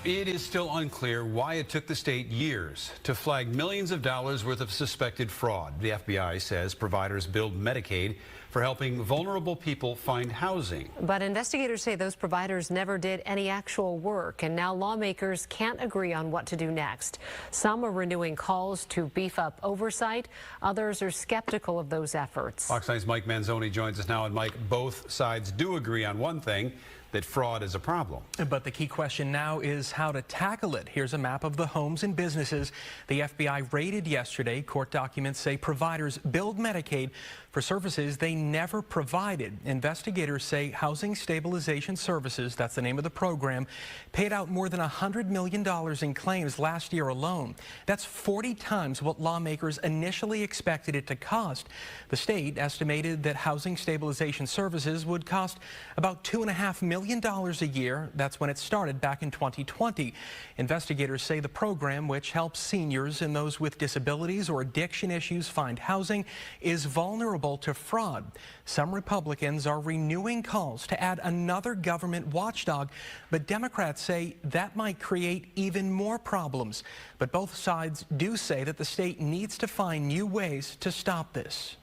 It is still unclear why it took the state years to flag millions of dollars worth of suspected fraud. The FBI says providers billed Medicaid for helping vulnerable people find housing. But investigators say those providers never did any actual work, and now lawmakers can't agree on what to do next. Some are renewing calls to beef up oversight. Others are skeptical of those efforts. Fox 9's Mike Manzoni joins us now. And Mike, both sides do agree on one thing, that fraud is a problem. But the key question now is how to tackle it. Here's a map of the homes and businesses the FBI raided yesterday. Court documents say providers billed Medicaid for services they never provided. Investigators say Housing Stabilization Services, that's the name of the program, paid out more than $100 million in claims last year alone. That's 40 times what lawmakers initially expected it to cost. The state estimated that Housing Stabilization Services would cost about $2.5 million a year. That's when it started back in 2020. Investigators say the program, which helps seniors and those with disabilities or addiction issues find housing, is vulnerable to fraud. Some Republicans are renewing calls to add another government watchdog, but Democrats say that might create even more problems. But both sides do say that the state needs to find new ways to stop this.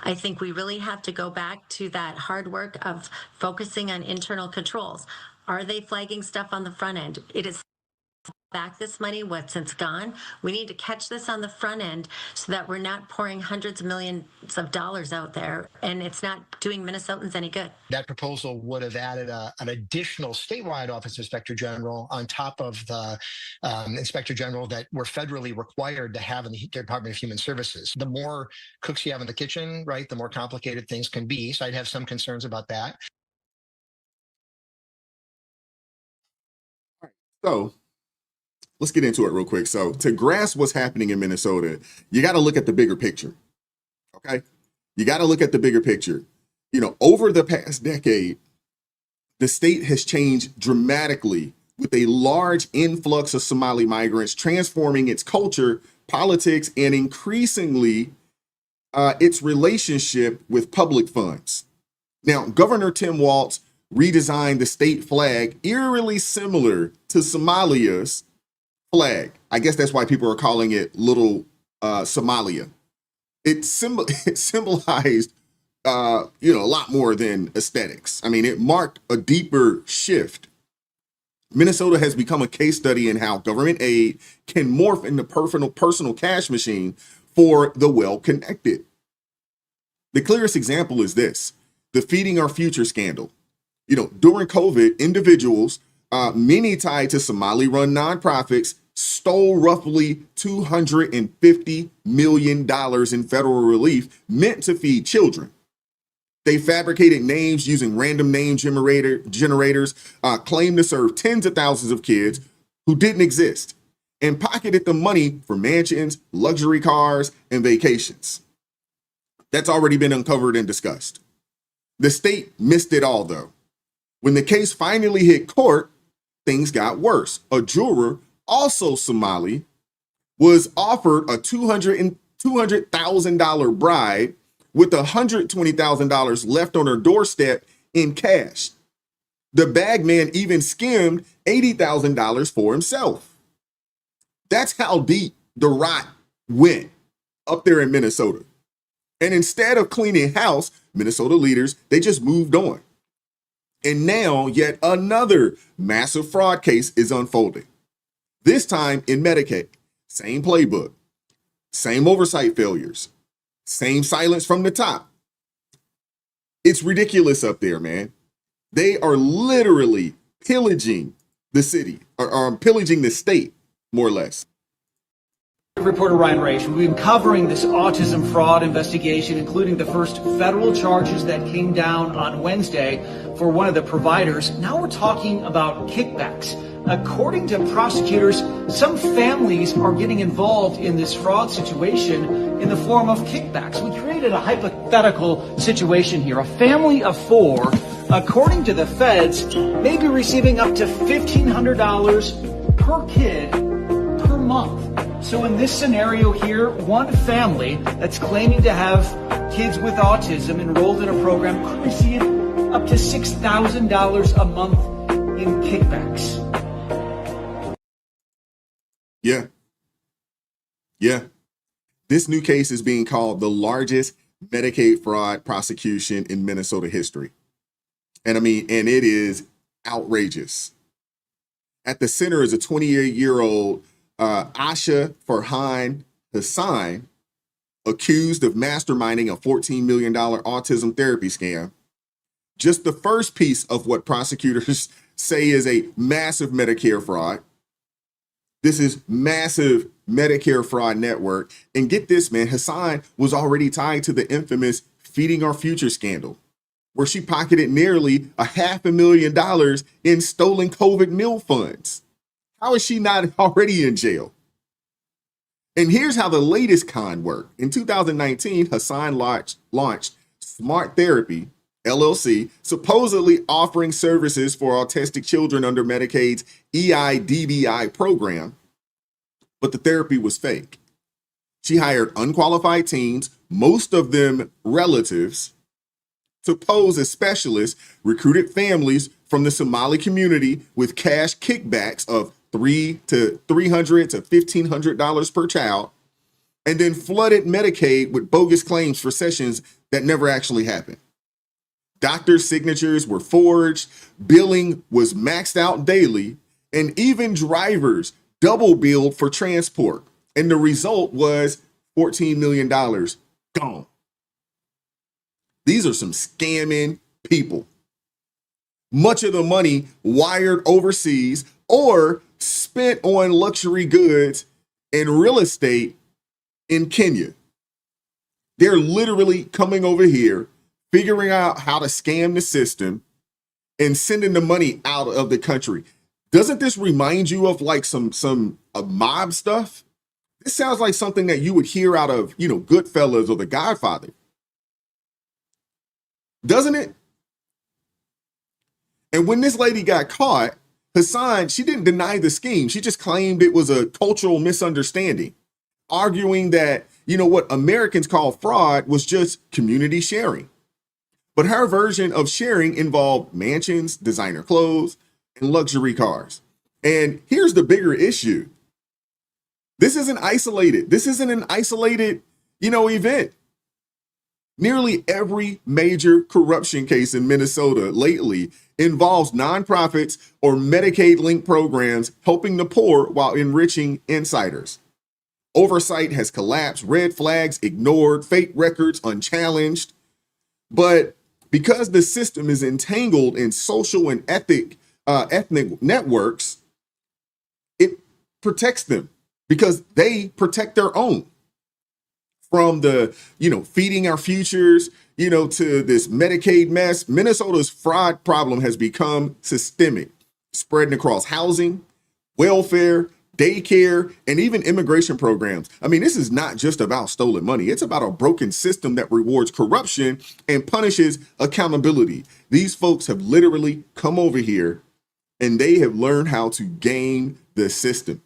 I think we really have to go back to that hard work of focusing on internal controls. Are they flagging stuff on the front end? It is back this money, what's since gone. We need to catch this on the front end so that we're not pouring hundreds of millions of dollars out there and it's not doing Minnesotans any good. That proposal would have added an additional statewide office inspector general on top of the inspector general that we're federally required to have in the Department of Human Services. The more cooks you have in the kitchen, right, the more complicated things can be. So I'd have some concerns about that. All right. So let's get into it real quick. So to grasp what's happening in Minnesota, you got to look at the bigger picture. Okay. You got to look at the bigger picture. Over the past decade, the state has changed dramatically with a large influx of Somali migrants, transforming its culture, politics, and increasingly its relationship with public funds. Now, Governor Tim Walz redesigned the state flag eerily similar to Somalia's flag. I guess that's why people are calling it Little Somalia. It symbolized, a lot more than aesthetics. I mean, it marked a deeper shift. Minnesota has become a case study in how government aid can morph into personal cash machine for the well-connected. The clearest example is this: the Feeding Our Future scandal. During COVID, individuals, many tied to Somali-run nonprofits, stole roughly $250 million in federal relief meant to feed children. They fabricated names using random name generators, claimed to serve tens of thousands of kids who didn't exist, and pocketed the money for mansions, luxury cars, and vacations. That's already been uncovered and discussed. The state missed it all, though. When the case finally hit court, things got worse. A juror, also Somali, was offered a $200,000 bribe with $120,000 left on her doorstep in cash. The bagman even skimmed $80,000 for himself. That's how deep the rot went up there in Minnesota. And instead of cleaning house, Minnesota leaders, they just moved on. And now yet another massive fraud case is unfolding. This time in Medicaid. Same playbook, same oversight failures, same silence from the top. It's ridiculous up there, man. They are literally pillaging the city or pillaging the state, more or less. Reporter Ryan Raish, we've been covering this autism fraud investigation, including the first federal charges that came down on Wednesday for one of the providers. Now we're talking about kickbacks. According to prosecutors, some families are getting involved in this fraud situation in the form of kickbacks. We created a hypothetical situation here. A family of 4, according to the feds, may be receiving up to $1,500 per kid per month. So in this scenario here, one family that's claiming to have kids with autism enrolled in a program could receive up to $6,000 a month in kickbacks. Yeah. This new case is being called the largest Medicaid fraud prosecution in Minnesota history. And it is outrageous. At the center is a 28-year-old Asha Farhan Hassan, accused of masterminding a $14 million autism therapy scam. Just the first piece of what prosecutors say is a massive Medicare fraud. This is massive Medicare fraud network. And get this, man, Hassan was already tied to the infamous Feeding Our Future scandal, where she pocketed nearly $500,000 in stolen COVID meal funds. How is she not already in jail? And here's how the latest con worked. In 2019, Hassan launched Smart Therapy, LLC, supposedly offering services for autistic children under Medicaid's EIDBI program, but the therapy was fake. She hired unqualified teens, most of them relatives, to pose as specialists, recruited families from the Somali community with cash kickbacks of $300 to $1,500 per child, and then flooded Medicaid with bogus claims for sessions that never actually happened. Doctors' signatures were forged, billing was maxed out daily, and even drivers double billed for transport. And the result was $14 million gone. These are some scamming people. Much of the money wired overseas or spent on luxury goods and real estate in Kenya. They're literally coming over here, figuring out how to scam the system and sending the money out of the country. Doesn't this remind you of like some mob stuff? This sounds like something that you would hear out of, Goodfellas or The Godfather. Doesn't it? And when this lady got caught, Hassan, she didn't deny the scheme. She just claimed it was a cultural misunderstanding, arguing that, what Americans call fraud was just community sharing. But her version of sharing involved mansions, designer clothes, and luxury cars. And here's the bigger issue. This isn't isolated. This isn't an isolated, event. Nearly every major corruption case in Minnesota lately involves nonprofits or Medicaid-linked programs helping the poor while enriching insiders. Oversight has collapsed, red flags ignored, fake records unchallenged. But because the system is entangled in social and ethnic networks, it protects them because they protect their own. From the, feeding our futures, to this Medicaid mess, Minnesota's fraud problem has become systemic, spreading across housing, welfare, daycare, and even immigration programs. I mean, this is not just about stolen money. It's about a broken system that rewards corruption and punishes accountability. These folks have literally come over here and they have learned how to game the system.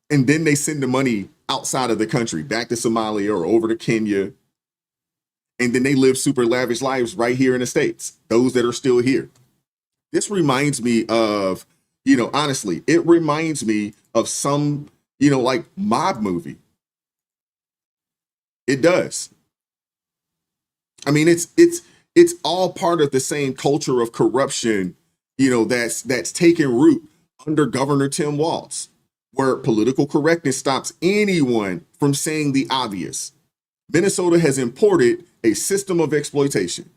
And then they send the money outside of the country, back to Somalia or over to Kenya. And then they live super lavish lives right here in the States, those that are still here. This reminds me of, honestly, it reminds me of some, like mob movie. It does. I mean, it's all part of the same culture of corruption, that's taken root under Governor Tim Walz, where political correctness stops anyone from saying the obvious. Minnesota has imported a system of exploitation.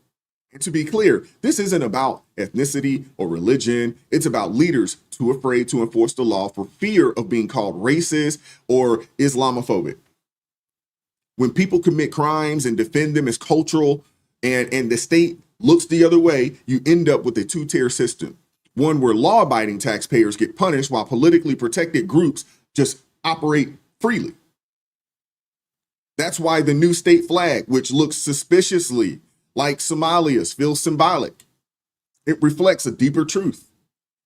And to be clear, this isn't about ethnicity or religion. It's about leaders too afraid to enforce the law for fear of being called racist or Islamophobic. When people commit crimes and defend them as cultural and the state looks the other way, you end up with a two-tier system. One where law-abiding taxpayers get punished while politically protected groups just operate freely. That's why the new state flag, which looks suspiciously like Somalia's, feels symbolic. It reflects a deeper truth.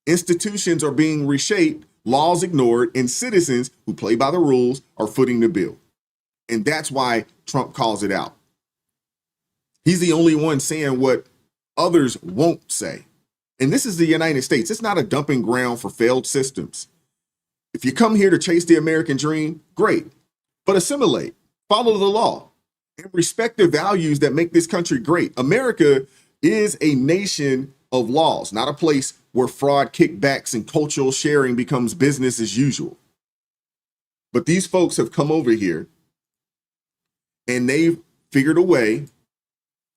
Institutions are being reshaped, laws ignored, and citizens who play by the rules are footing the bill. And that's why Trump calls it out. He's the only one saying what others won't say. And this is the United States. It's not a dumping ground for failed systems. If you come here to chase the American dream, great. But assimilate, follow the law, and respect the values that make this country great. America is a nation of laws, not a place where fraud, kickbacks, and cultural sharing becomes business as usual. But these folks have come over here and they've figured a way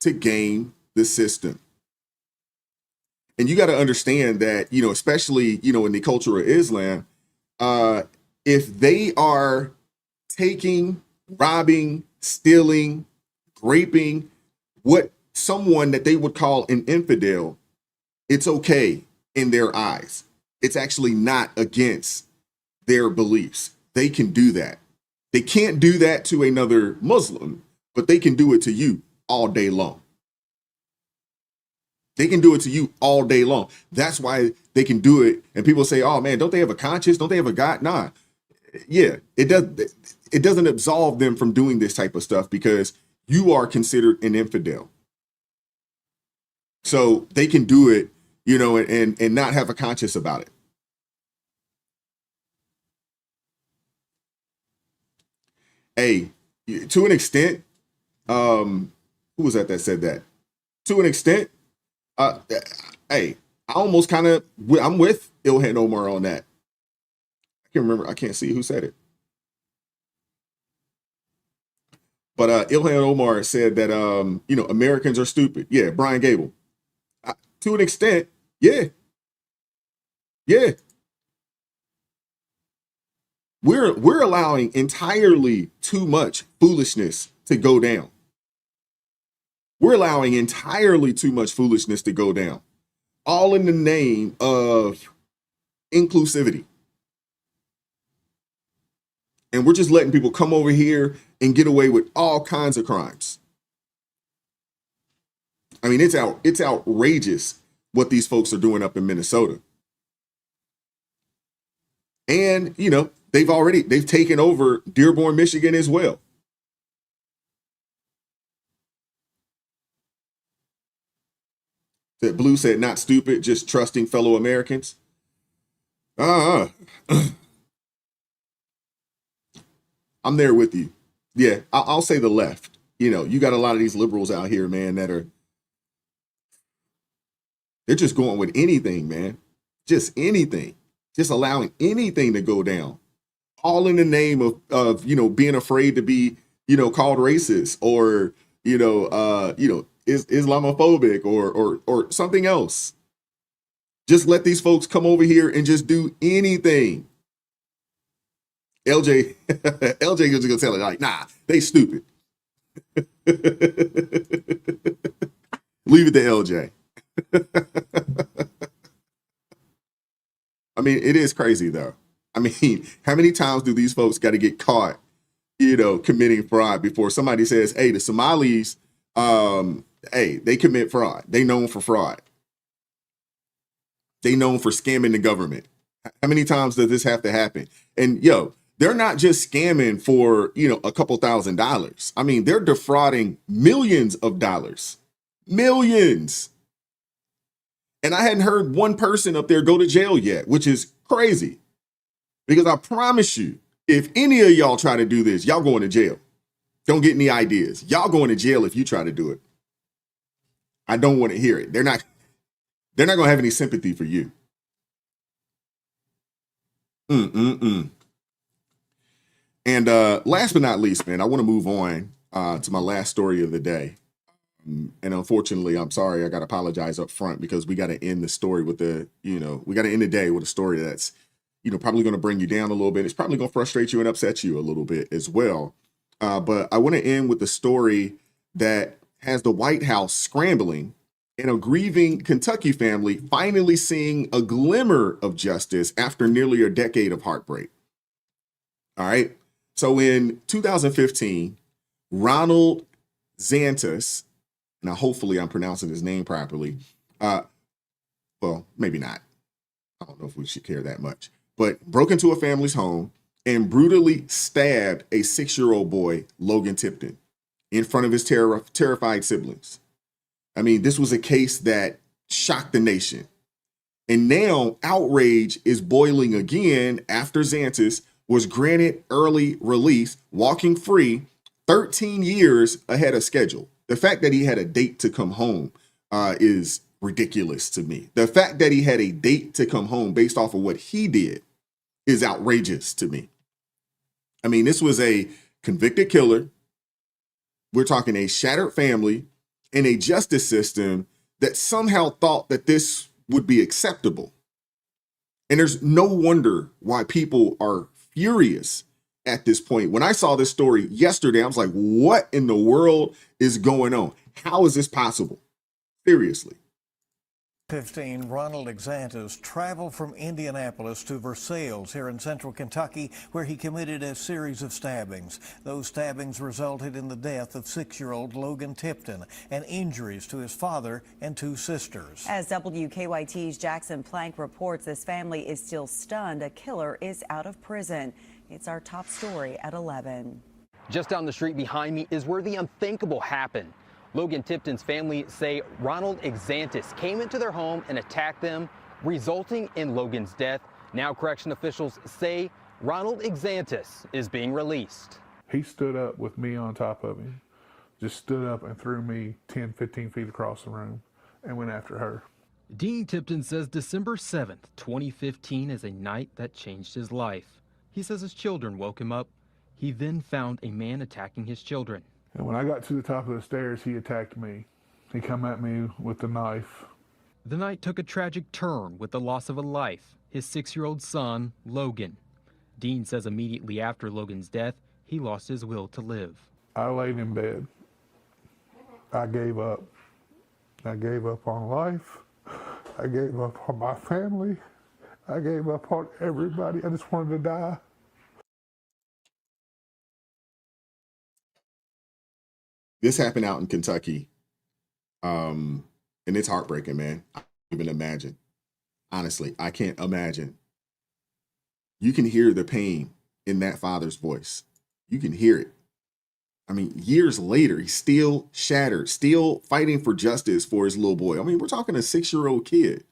to game the system. And you got to understand that, especially, in the culture of Islam, if they are taking, robbing, stealing, raping what someone that they would call an infidel, it's okay in their eyes. It's actually not against their beliefs. They can do that. They can't do that to another Muslim, but they can do it to you all day long. They can do it to you all day long. That's why they can do it. And people say, oh man, don't they have a conscience? Don't they have a God? Nah. Yeah, it doesn't absolve them from doing this type of stuff because you are considered an infidel. So they can do it, and not have a conscience about it. Hey, to an extent, who was that said that? To an extent, hey, I'm with Ilhan Omar on that. I can't remember. I can't see who said it. But Ilhan Omar said that, Americans are stupid. Yeah, Brian Gable. To an extent, yeah. Yeah. We're allowing entirely too much foolishness to go down. We're allowing entirely too much foolishness to go down, all in the name of inclusivity. And we're just letting people come over here and get away with all kinds of crimes. I mean, it's outrageous what these folks are doing up in Minnesota. And, they've taken over Dearborn, Michigan as well. That Blue said, not stupid, just trusting fellow Americans. I'm there with you. Yeah, I'll say the left. You got a lot of these liberals out here, man, they're just going with anything, man. Just anything. Just allowing anything to go down. All in the name of being afraid to be, called racist or, is Islamophobic or something else. Just let these folks come over here and just do anything. LJ is gonna tell it like, nah, they stupid. Leave it to LJ. I mean, it is crazy though. I mean, how many times do these folks got to get caught, committing fraud before somebody says, hey, the Somalis, hey, they commit fraud. They known for fraud. They known for scamming the government. How many times does this have to happen? And they're not just scamming for, a couple $1,000s. I mean, they're defrauding millions of dollars, millions. And I hadn't heard one person up there go to jail yet, which is crazy. Because I promise you, if any of y'all try to do this, y'all going to jail. Don't get any ideas. Y'all going to jail if you try to do it. I don't want to hear it. They're not going to have any sympathy for you. And last but not least, man, I want to move on to my last story of the day. And unfortunately, I'm sorry, I got to apologize up front because we got to end the story with we got to end the day with a story that's, probably going to bring you down a little bit. It's probably going to frustrate you and upset you a little bit as well. But I want to end with the story that has the White House scrambling and a grieving Kentucky family finally seeing a glimmer of justice after nearly a decade of heartbreak. All right. So in 2015, Ronald Xantus, now hopefully I'm pronouncing his name properly. Well, maybe not. I don't know if we should care that much, but broke into a family's home and brutally stabbed a 6-year-old boy, Logan Tipton, in front of his terrified siblings. I mean, this was a case that shocked the nation. And now outrage is boiling again after Xantus was granted early release, walking free 13 years ahead of schedule. The fact that he had a date to come home is ridiculous to me. The fact that he had a date to come home based off of what he did is outrageous to me. I mean, this was a convicted killer. We're talking a shattered family and a justice system that somehow thought that this would be acceptable. And there's no wonder why people are furious at this point. When I saw this story yesterday, I was like, what in the world is going on? How is this possible? Seriously. 15, Ronald Xantus traveled from Indianapolis to Versailles here in central Kentucky, where he committed a series of stabbings. Those stabbings resulted in the death of 6-year-old Logan Tipton and injuries to his father and 2 sisters. As WKYT's Jackson Plank reports, this family is still stunned. A killer is out of prison. It's our top story at 11. Just down the street behind me is where the unthinkable happened. Logan Tipton's family say Ronald Xantus came into their home and attacked them, resulting in Logan's death. Now correction officials say Ronald Xantus is being released. He stood up with me on top of him, just stood up and threw me 10, 15 feet across the room and went after her. Dean Tipton says December 7th, 2015 is a night that changed his life. He says his children woke him up. He then found a man attacking his children. And when I got to the top of the stairs, he attacked me. He come at me with the knife. The night took a tragic turn with the loss of a life, his 6-year-old son, Logan. Dean says immediately after Logan's death, he lost his will to live. I laid in bed. I gave up. I gave up on life. I gave up on my family. I gave up on everybody. I just wanted to die. This happened out in Kentucky. And it's heartbreaking, man. I can't even imagine. Honestly, I can't imagine. You can hear the pain in that father's voice. You can hear it. I mean, years later, he's still shattered, still fighting for justice for his little boy. I mean, we're talking a 6-year-old kid.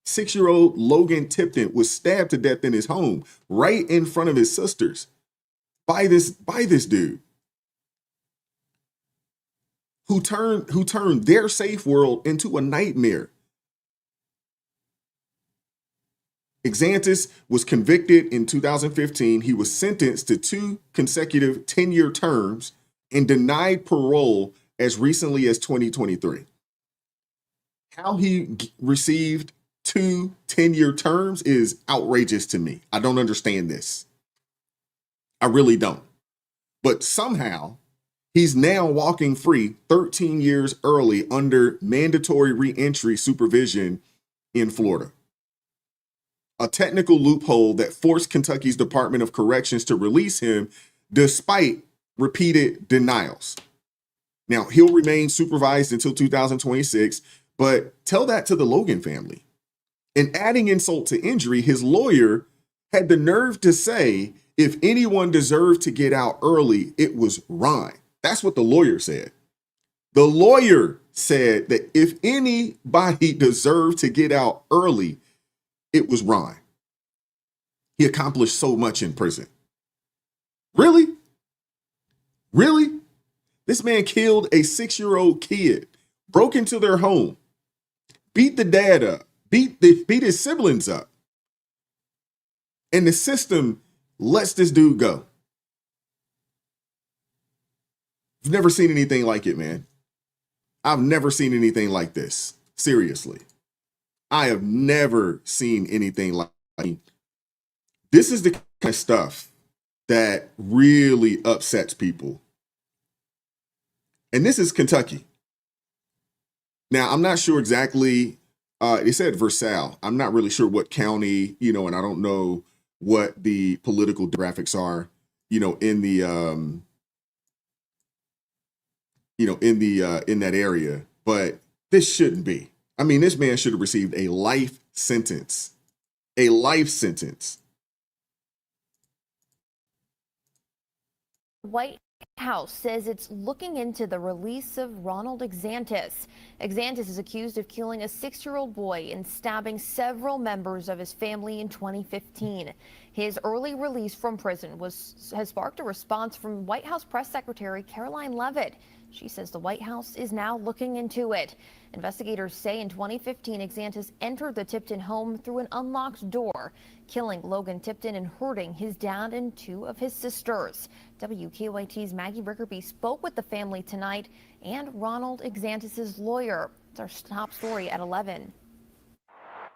6-year-old Logan Tipton was stabbed to death in his home, right in front of his sisters, by this dude. Who turned their safe world into a nightmare. Xantus was convicted in 2015. He was sentenced to 2 consecutive 10-year terms and denied parole as recently as 2023. How he received 2 10-year terms is outrageous to me. I don't understand this. I really don't. But somehow, he's now walking free 13 years early under mandatory reentry supervision in Florida. a technical loophole that forced Kentucky's Department of Corrections to release him despite repeated denials. Now, he'll remain supervised until 2026, but tell that to the Logan family. And adding insult to injury, his lawyer had the nerve to say if anyone deserved to get out early, it was Ron. That's what the lawyer said. The lawyer said that if anybody deserved to get out early, it was Ron. He accomplished so much in prison. Really? Really? This man killed a 6-year-old kid, broke into their home, beat the dad up, beat his siblings up. And the system lets this dude go. I've never seen anything like it, man. I've never seen anything like this. Seriously. I have never seen anything like it. This is the kind of stuff that really upsets people. And this is Kentucky. Now, I'm not sure exactly, it said Versailles. I'm not really sure what county, and I don't know what the political graphics are, in the, in that area, but this shouldn't be. I mean, this man should have received a life sentence. A life sentence. White House says it's looking into the release of Ronald Exantis. Exantis is accused of killing a 6-year-old boy and stabbing several members of his family in 2015. His early release from prison has sparked a response from White House Press Secretary Caroline Leavitt. She says the White House is now looking into it. Investigators say in 2015, Exantis entered the Tipton home through an unlocked door, killing Logan Tipton and hurting his dad and 2 of his sisters. WKYT's Maggie Rickerby spoke with the family tonight and Ronald Exantis' lawyer. It's our top story at 11.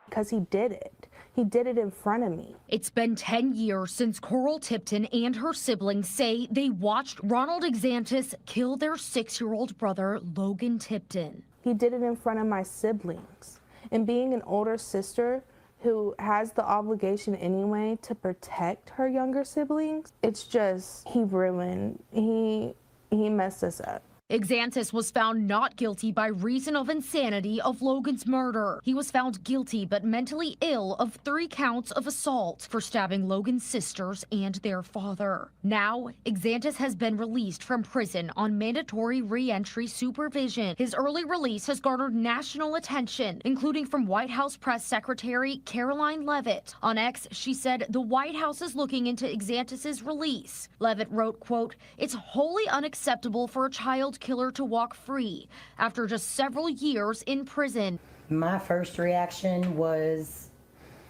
Because he did it. He did it in front of me. It's been 10 years since Coral Tipton and her siblings say they watched Ronald Exantis kill their 6-year-old brother, Logan Tipton. He did it in front of my siblings. And being an older sister who has the obligation anyway to protect her younger siblings, it's just, he ruined, he messed us up. Exantis was found not guilty by reason of insanity of Logan's murder. He was found guilty but mentally ill of 3 counts of assault for stabbing Logan's sisters and their father. Now, Exantis has been released from prison on mandatory re-entry supervision. His early release has garnered national attention, including from White House Press Secretary Caroline Leavitt. On X, she said the White House is looking into Exantis' release. Leavitt wrote, quote, "It's wholly unacceptable for a child killer to walk free after just several years in prison." My first reaction was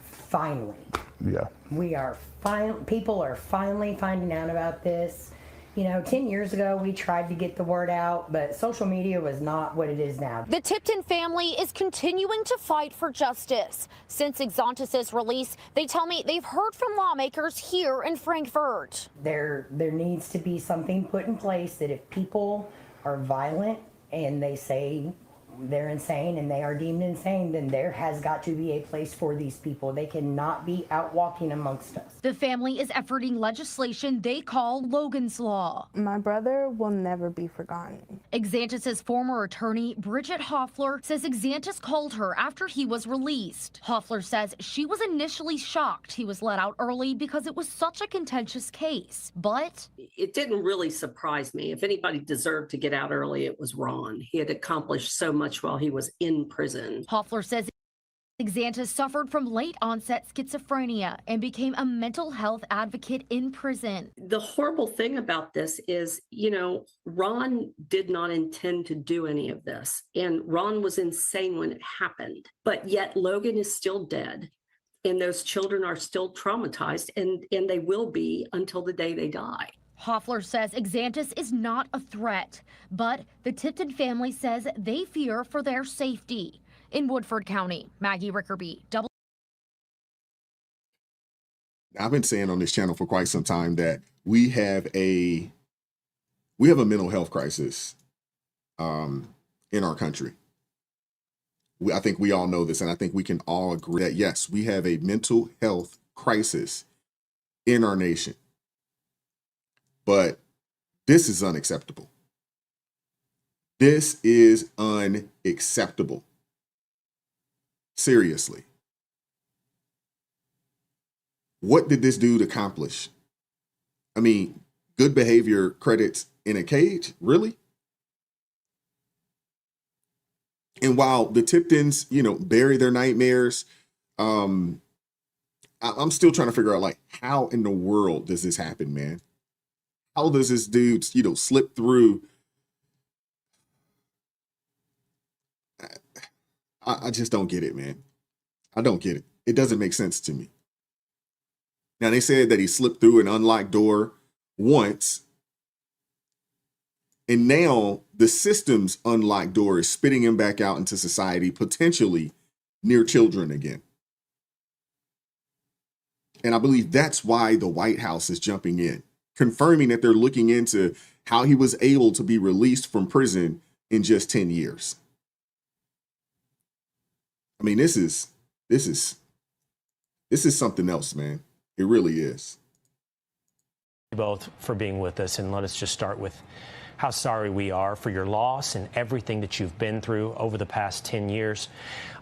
finally. Yeah. People are finally finding out about this. 10 years ago we tried to get the word out, but social media was not what it is now. The Tipton family is continuing to fight for justice. Since Exantis' release, they tell me they've heard from lawmakers here in Frankfurt. There needs to be something put in place that if people are violent and they say they're insane and they are deemed insane, then there has got to be a place for these people. They cannot be out walking amongst us. The family is efforting legislation they call Logan's Law. My brother will never be forgotten. Exantis' former attorney, Bridget Hoffler, says Exantis called her after he was released. Hoffler says she was initially shocked he was let out early because it was such a contentious case, but it didn't really surprise me. If anybody deserved to get out early, it was Ron. He had accomplished so much while he was in prison. Hoffler says Exantis suffered from late-onset schizophrenia and became a mental health advocate in prison. The horrible thing about this is, Ron did not intend to do any of this, and Ron was insane when it happened, but yet Logan is still dead, and those children are still traumatized, and they will be until the day they die. Hoffler says Exantis is not a threat, but the Tipton family says they fear for their safety. In Woodford County, Maggie Rickerby. I've been saying on this channel for quite some time that we have a mental health crisis in our country. I think we all know this, and I think we can all agree that, yes, we have a mental health crisis in our nation. But this is unacceptable. This is unacceptable. Seriously. What did this dude accomplish? I mean, good behavior credits in a cage? Really? And while the Tiptons, bury their nightmares, I'm still trying to figure out, like, how in the world does this happen, man? How does this dude, slip through? I just don't get it, man. I don't get it. It doesn't make sense to me. Now, they said that he slipped through an unlocked door once, and now the system's unlocked door is spitting him back out into society, potentially near children again. And I believe that's why the White House is jumping in, confirming that they're looking into how he was able to be released from prison in just 10 years. I mean, this is something else, man. It really is. Both for being with us, and let us just start with how sorry we are for your loss and everything that you've been through over the past 10 years.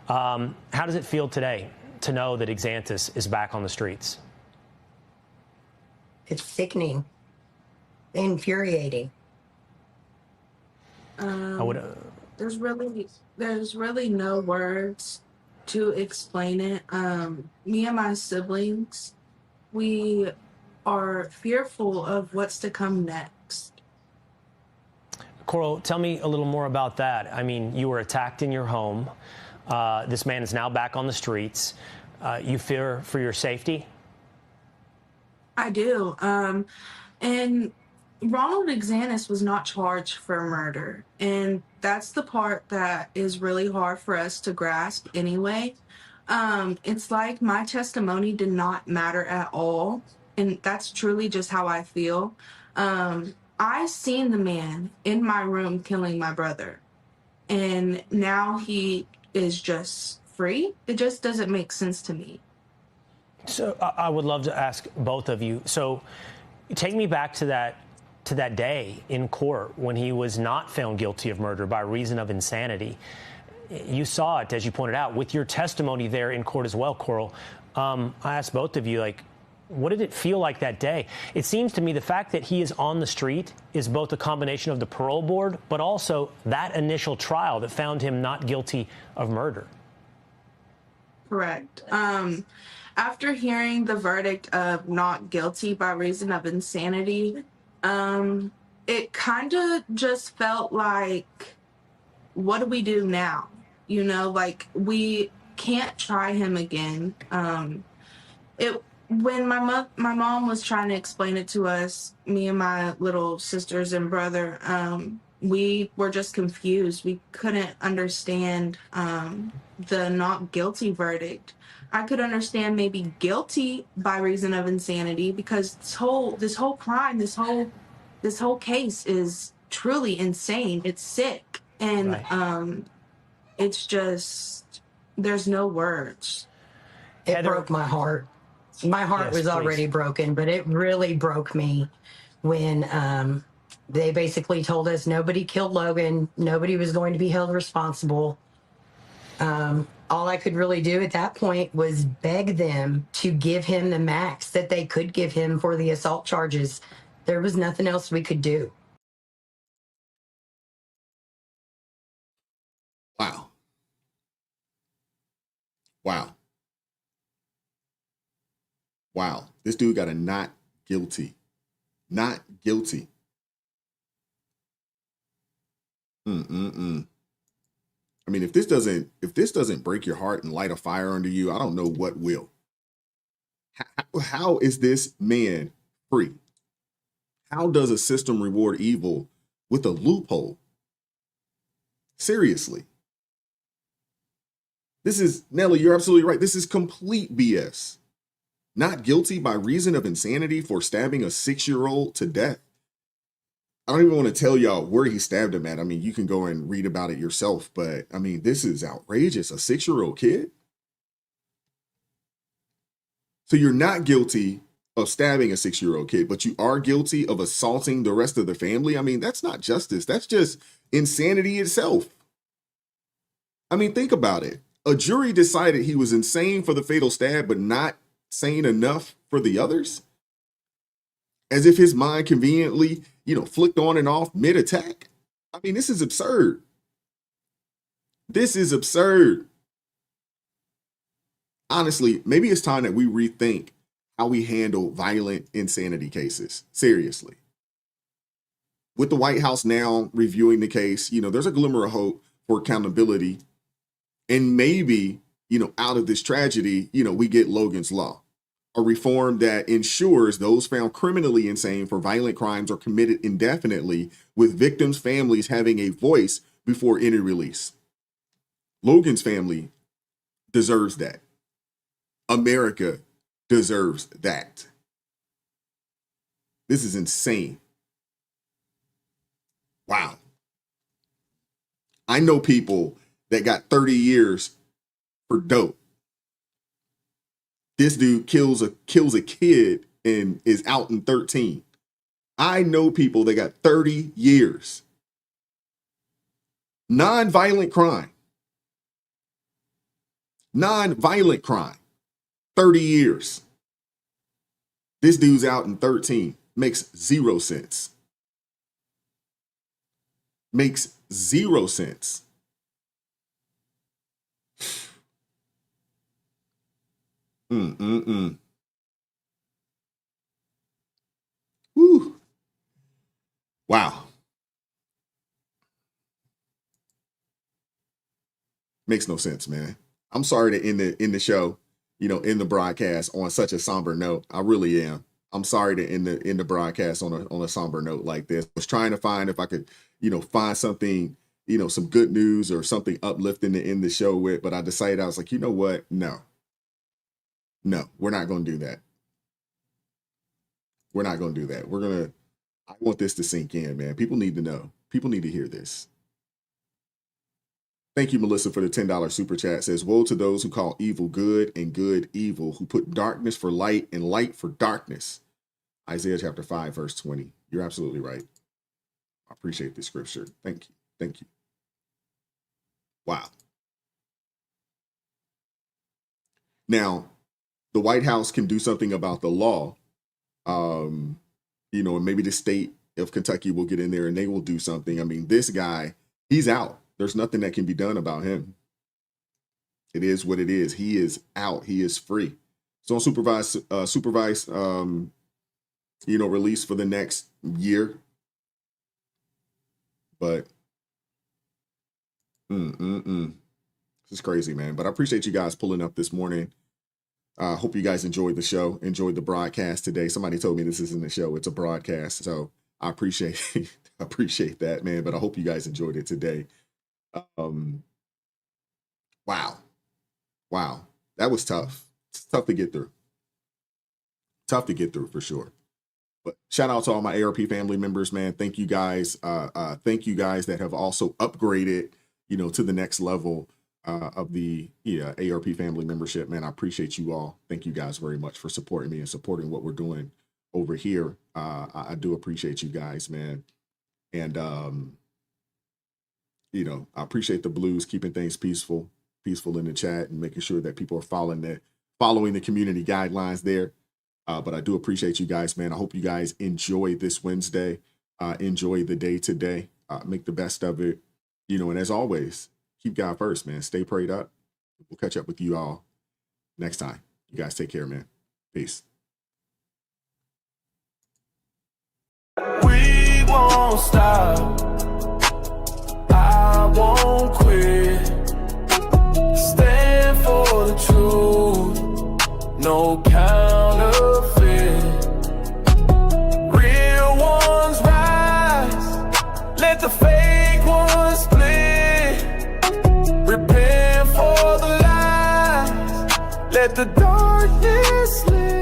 How does it feel today to know that Exantis is back on the streets? It's sickening, infuriating. There's really no words to explain it. Me and my siblings, we are fearful of what's to come next. Coral, tell me a little more about that. I mean, you were attacked in your home. This man is now back on the streets. You fear for your safety? I do. And Ronald Exantis was not charged for murder. And that's the part that is really hard for us to grasp anyway. It's like my testimony did not matter at all. And that's truly just how I feel. I seen the man in my room killing my brother. And now he is just free. It just doesn't make sense to me. So I would love to ask both of you. So take me back to that day in court when he was not found guilty of murder by reason of insanity. You saw it, as you pointed out, with your testimony there in court as well, Coral. I asked both of you, like, what did it feel like that day? It seems to me the fact that he is on the street is both a combination of the parole board, but also that initial trial that found him not guilty of murder. Correct. After hearing the verdict of not guilty by reason of insanity, it kind of just felt like, what do we do now? Like, we can't try him again. When my mom was trying to explain it to us, me and my little sisters and brother, we were just confused. We couldn't understand the not guilty verdict. I could understand maybe guilty by reason of insanity, because this whole crime, this whole case is truly insane. It's sick, and Right. It's just, there's no words. It broke my heart. My heart was already broken, but it really broke me when they basically told us nobody killed Logan, nobody was going to be held responsible. All I could really do at that point was beg them to give him the max that they could give him for the assault charges. There was nothing else we could do. Wow. Wow. Wow. This dude got a not guilty. Not guilty. I mean, if this doesn't break your heart and light a fire under you, I don't know what will. How is this man free? How does a system reward evil with a loophole? Seriously. This is, Nelly, you're absolutely right. This is complete BS. Not guilty by reason of insanity for stabbing a 6-year-old to death. I don't even want to tell y'all where he stabbed him at. I mean, you can go and read about it yourself, but I mean, this is outrageous. A 6-year-old kid. So you're not guilty of stabbing a 6-year-old kid, but you are guilty of assaulting the rest of the family. I mean, that's not justice. That's just insanity itself. I mean, think about it. A jury decided he was insane for the fatal stab, but not sane enough for the others. As if his mind conveniently, flicked on and off mid-attack. I mean, this is absurd. This is absurd. Honestly, maybe it's time that we rethink how we handle violent insanity cases. Seriously. With the White House now reviewing the case, there's a glimmer of hope for accountability. And maybe, out of this tragedy, we get Logan's Law, a reform that ensures those found criminally insane for violent crimes are committed indefinitely, with victims' families having a voice before any release. Logan's family deserves that. America deserves that. This is insane. Wow. I know people that got 30 years for dope. This dude kills a kid and is out in 13. I know people that got 30 years. Non-violent crime. Non-violent crime. 30 years. This dude's out in 13. Makes 0 sense. Makes 0 sense. Woo. Wow. Makes no sense, man. I'm sorry to end the show, in the broadcast on such a somber note. I really am. I'm sorry to end the broadcast on a somber note like this. I was trying to find if I could, find something, some good news or something uplifting to end the show with, but I decided, I was like, you know what? No, we're not going to do that. We're not going to do that. I want this to sink in, man. People need to know. People need to hear this. Thank you, Melissa, for the $10 super chat. Says, woe to those who call evil good and good evil, who put darkness for light and light for darkness. Isaiah chapter 5, verse 20. You're absolutely right. I appreciate this scripture. Thank you. Thank you. Wow. Now, the White House can do something about the law. And maybe the state of Kentucky will get in there and they will do something. I mean, this guy, he's out. There's nothing that can be done about him. It is what it is. He is out. He is free. So supervised, release for the next year. But, this is crazy, man. But I appreciate you guys pulling up this morning. Hope you guys enjoyed the show, enjoyed the broadcast today. Somebody told me this isn't a show, it's a broadcast. So I appreciate that, man. But I hope you guys enjoyed it today. Wow. That was tough. It's tough to get through. Tough to get through for sure. But shout out to all my ARP family members, man. Thank you guys. Thank you guys that have also upgraded, to the next level of the ARP family membership, man. I appreciate you all. Thank you guys very much for supporting me and supporting what we're doing over here. I do appreciate you guys, man. And, I appreciate the blues, keeping things peaceful in the chat and making sure that people are following the community guidelines there. But I do appreciate you guys, man. I hope you guys enjoy this Wednesday. Enjoy the day today. Make the best of it. And as always, keep God first, man. Stay prayed up. We'll catch up with you all next time. You guys take care, man. Peace. We won't stop. I won't quit. Stand for the truth. No counterfeit. Real ones rise. Let the fake ones split. Repent for the lies. Let the darkness live.